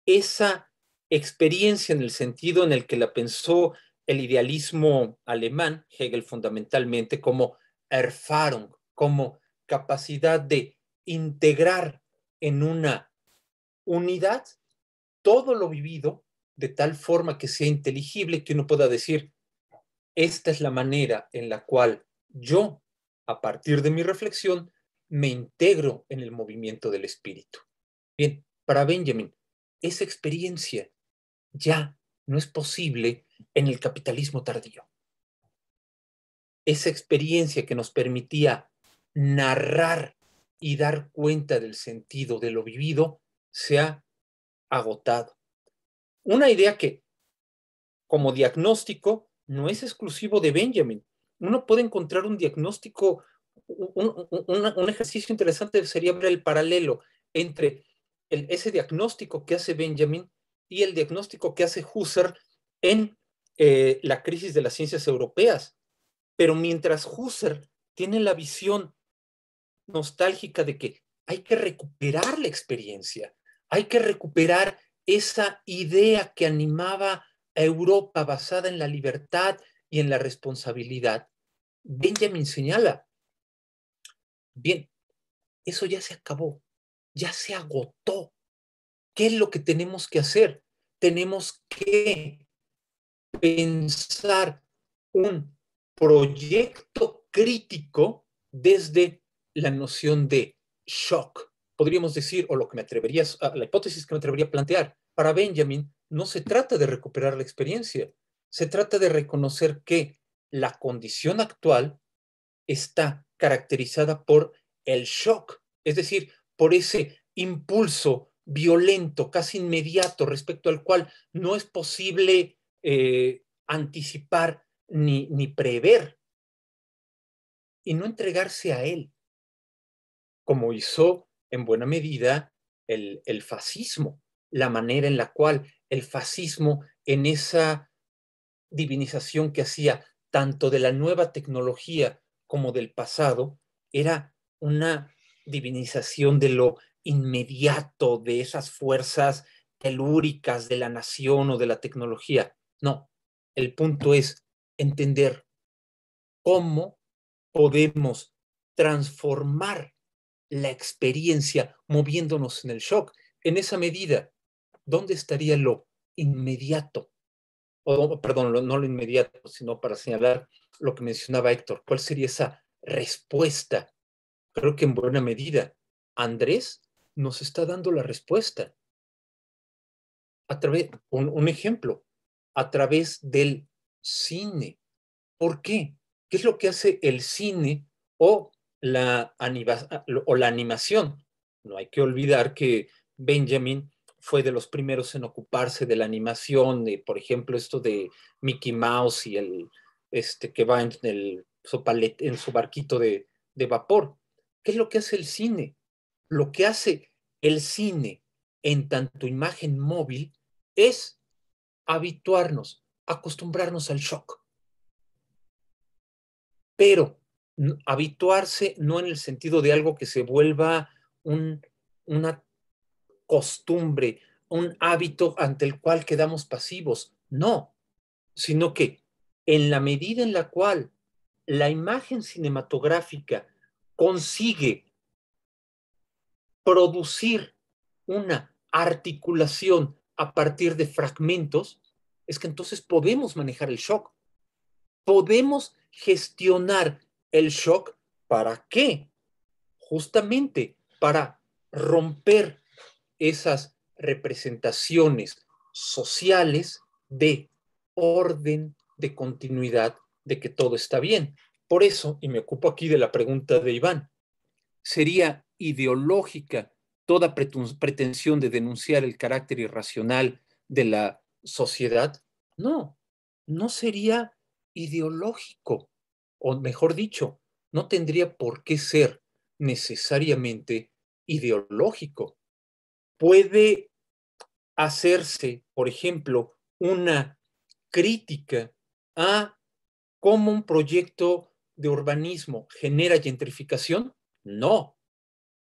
esa experiencia en el sentido en el que la pensó el idealismo alemán, Hegel fundamentalmente, como Erfahrung, como capacidad de integrar en una unidad todo lo vivido de tal forma que sea inteligible, que uno pueda decir, esta es la manera en la cual yo, a partir de mi reflexión, me integro en el movimiento del espíritu. Bien, para Benjamin, esa experiencia ya no es posible en el capitalismo tardío. Esa experiencia que nos permitía narrar y dar cuenta del sentido de lo vivido se ha agotado. Una idea que, como diagnóstico, no es exclusivo de Benjamin. Uno puede encontrar un diagnóstico, un ejercicio interesante sería ver el paralelo entre ese diagnóstico que hace Benjamin y el diagnóstico que hace Husserl en la crisis de las ciencias europeas. Pero mientras Husserl tiene la visión nostálgica de que hay que recuperar la experiencia, hay que recuperar esa idea que animaba a Europa basada en la libertad y en la responsabilidad, Benjamin señala, bien, eso ya se acabó, ya se agotó. ¿Qué es lo que tenemos que hacer? Tenemos que pensar un proyecto crítico desde la noción de shock. Podríamos decir, o lo que me atrevería, la hipótesis que me atrevería a plantear, para Benjamin no se trata de recuperar la experiencia, se trata de reconocer que la condición actual está caracterizada por el shock, es decir, por ese impulso violento, casi inmediato, respecto al cual no es posible anticipar ni prever, y no entregarse a él, como hizo en buena medida el fascismo, la manera en la cual el fascismo, en esa divinización que hacía tanto de la nueva tecnología como del pasado, era una divinización de lo inmediato, de esas fuerzas telúricas de la nación o de la tecnología. No, el punto es entender cómo podemos transformar la experiencia moviéndonos en el shock. En esa medida, ¿dónde estaría lo inmediato? Perdón, no lo inmediato, sino para señalar lo que mencionaba Héctor. ¿Cuál sería esa respuesta? Creo que en buena medida Andrés nos está dando la respuesta. A través, un ejemplo, a través del cine. ¿Por qué? ¿Qué es lo que hace el cine o la animación? No hay que olvidar que Benjamin fue de los primeros en ocuparse de la animación, de, por ejemplo, esto de Mickey Mouse y el que va en su barquito de vapor. ¿Qué es lo que hace el cine? Lo que hace el cine en tanto imagen móvil es habituarnos, acostumbrarnos al shock. Pero habituarse no en el sentido de algo que se vuelva una costumbre, un hábito ante el cual quedamos pasivos, no, sino que en la medida en la cual la imagen cinematográfica consigue producir una articulación a partir de fragmentos, es que entonces podemos manejar el shock. Podemos gestionar el shock. ¿Para qué? Justamente para romper esas representaciones sociales de orden, de continuidad, de que todo está bien. Por eso, y me ocupo aquí de la pregunta de Iván, ¿sería ideológica toda pretensión de denunciar el carácter irracional de la sociedad? No, no sería ideológico, o mejor dicho, no tendría por qué ser necesariamente ideológico. Puede hacerse, por ejemplo, una crítica a cómo un proyecto de urbanismo genera gentrificación. No,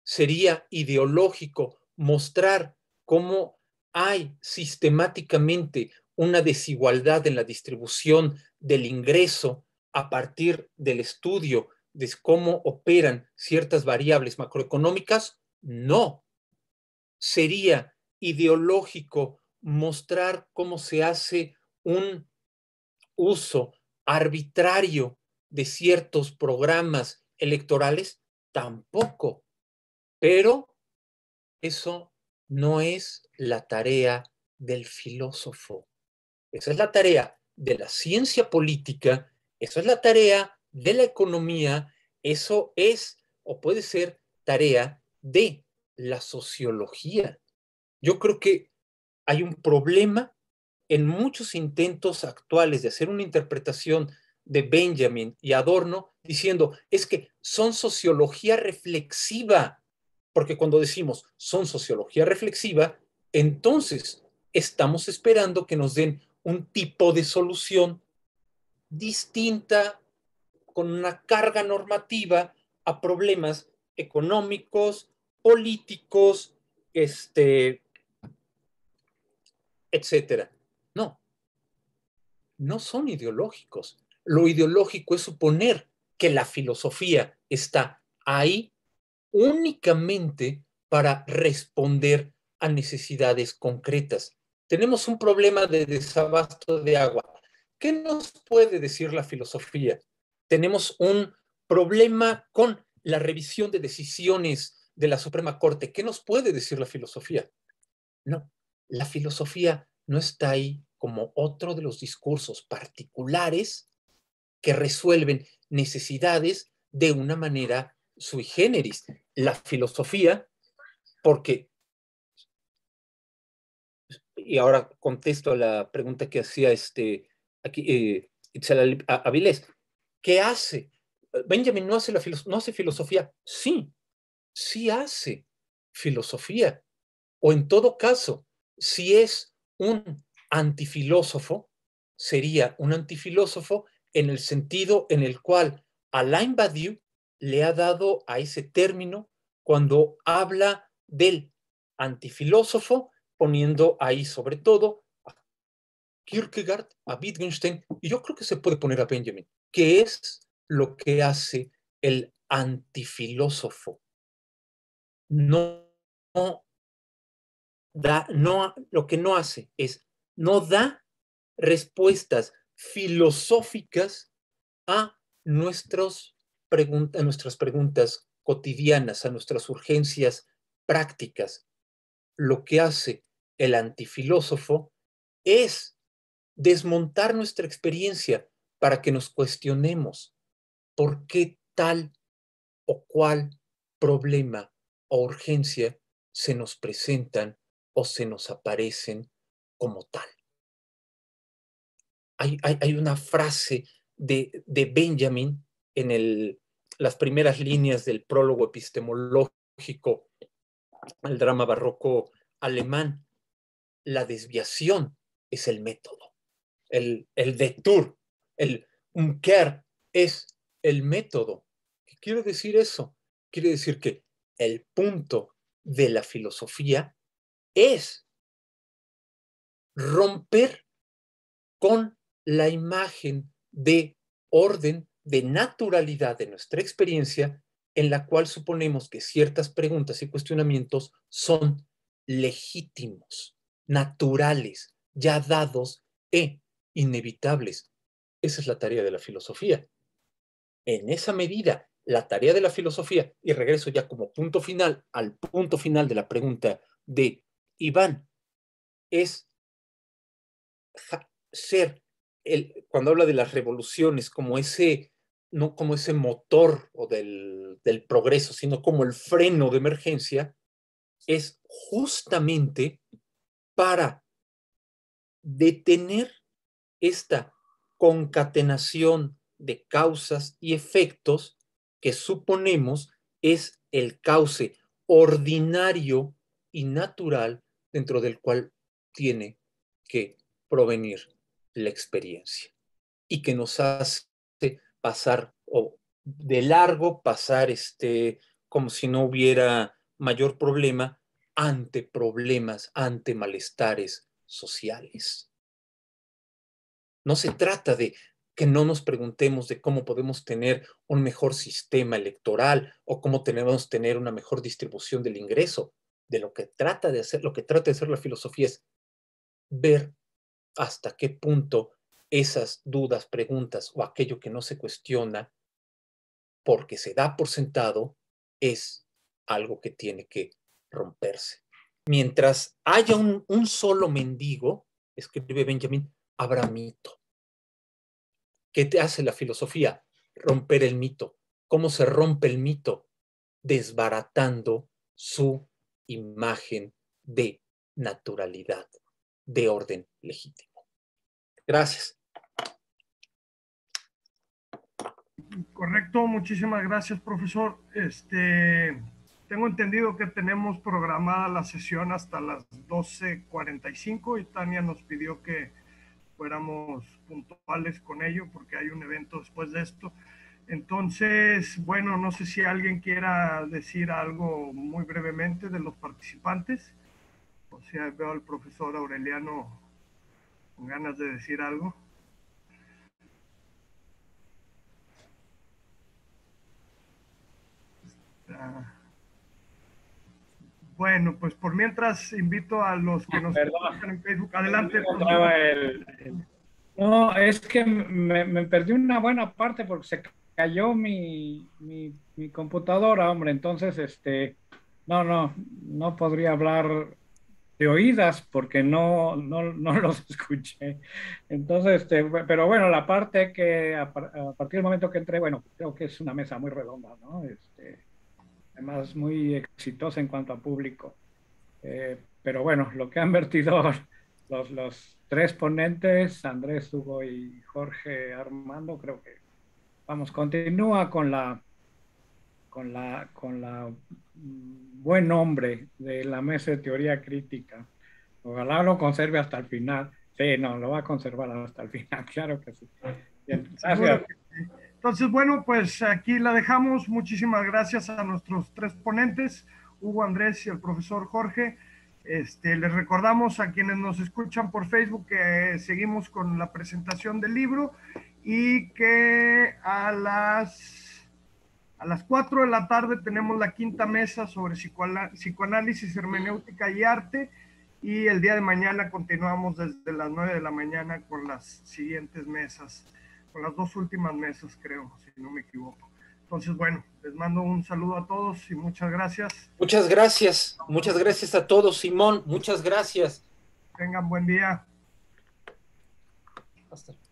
sería ideológico mostrar cómo hay sistemáticamente una desigualdad en la distribución del ingreso a partir del estudio de cómo operan ciertas variables macroeconómicas. No, sería ideológico mostrar cómo se hace un uso arbitrario de ciertos programas electorales. Tampoco. Pero eso no es la tarea del filósofo. Esa es la tarea de la ciencia política, eso es la tarea de la economía, eso es o puede ser tarea de la sociología. Yo creo que hay un problema en muchos intentos actuales de hacer una interpretación de Benjamin y Adorno diciendo, es que son sociología reflexiva, porque cuando decimos son sociología reflexiva, entonces estamos esperando que nos den un tipo de solución distinta con una carga normativa a problemas económicos, políticos, etcétera. No, no son ideológicos. Lo ideológico es suponer que la filosofía está ahí únicamente para responder a necesidades concretas. Tenemos un problema de desabasto de agua. ¿Qué nos puede decir la filosofía? Tenemos un problema con la revisión de decisiones de la Suprema Corte. ¿Qué nos puede decir la filosofía? No, la filosofía no está ahí como otro de los discursos particulares que resuelven necesidades de una manera sui generis. La filosofía, porque, y ahora contesto a la pregunta que hacía aquí Itzel Avilés, ¿qué hace? Benjamin no hace filosofía. Sí, sí hace filosofía. O en todo caso, si es un antifilósofo, sería un antifilósofo en el sentido en el cual Alain Badiou le ha dado a ese término cuando habla del antifilósofo, poniendo ahí sobre todo a Kierkegaard, a Wittgenstein, y yo creo que se puede poner a Benjamin, que es lo que hace el antifilósofo. No lo que no hace es, no da respuestas filosóficas a nuestras preguntas cotidianas, a nuestras urgencias prácticas. Lo que hace el antifilósofo es desmontar nuestra experiencia para que nos cuestionemos por qué tal o cual problema o urgencia se nos presentan o se nos aparecen como tal. Hay una frase de Benjamin en las primeras líneas del prólogo epistemológico al drama barroco alemán. La desviación es el método. El Detour, el Umkehr es el método. ¿Qué quiere decir eso? Quiere decir que el punto de la filosofía es romper con la imagen de orden, de naturalidad de nuestra experiencia, en la cual suponemos que ciertas preguntas y cuestionamientos son legítimos, naturales, ya dados e inevitables. Esa es la tarea de la filosofía. En esa medida, la tarea de la filosofía, y regreso ya como punto final al punto final de la pregunta de Iván, es ser, cuando habla de las revoluciones, como no como ese motor o del progreso, sino como el freno de emergencia, es justamente para detener esta concatenación de causas y efectos que suponemos es el cauce ordinario y natural dentro del cual tiene que provenir la experiencia y que nos hace pasar o de largo pasar como si no hubiera mayor problema ante problemas, ante malestares sociales. No se trata de que no nos preguntemos de cómo podemos tener un mejor sistema electoral o cómo podemos tener una mejor distribución del ingreso. De lo que trata de hacer la filosofía es ver hasta qué punto esas dudas, preguntas o aquello que no se cuestiona porque se da por sentado es algo que tiene que romperse. Mientras haya un solo mendigo, escribe Benjamin, habrá mito. ¿Qué te hace la filosofía? Romper el mito. ¿Cómo se rompe el mito? Desbaratando su imagen de naturalidad, de orden legítimo. Gracias. Correcto, muchísimas gracias, profesor. Tengo entendido que tenemos programada la sesión hasta las 12:45 y Tania nos pidió que fuéramos puntuales con ello porque hay un evento después de esto. Entonces, bueno, no sé si alguien quiera decir algo muy brevemente de los participantes. O sea, veo al profesor Aureliano con ganas de decir algo. Bueno, pues por mientras invito a los que nos escuchan en Facebook. Adelante. No, es que me perdí una buena parte porque se cayó mi computadora, hombre. Entonces, no podría hablar de oídas porque no los escuché. Entonces, pero bueno, la parte que a partir del momento que entré, bueno, creo que es una mesa muy redonda, ¿no? Además, muy exitosa en cuanto a público. Pero bueno, lo que han vertido los tres ponentes, Andrés, Hugo y Jorge Armando, creo que, vamos, continúa con la buen nombre de la mesa de teoría crítica. Ojalá lo conserve hasta el final. Sí, no, lo va a conservar hasta el final, claro que sí. Bien, gracias. Entonces, bueno, pues aquí la dejamos. Muchísimas gracias a nuestros tres ponentes, Hugo, Andrés y el profesor Jorge. Les recordamos a quienes nos escuchan por Facebook que seguimos con la presentación del libro y que a las 4 de la tarde tenemos la quinta mesa sobre psicoanálisis, hermenéutica y arte, y el día de mañana continuamos desde las 9 de la mañana con las siguientes mesas, con las dos últimas mesas, creo, si no me equivoco. Entonces, bueno, les mando un saludo a todos y muchas gracias. Muchas gracias a todos, Simón, muchas gracias. Tengan buen día. Hasta luego.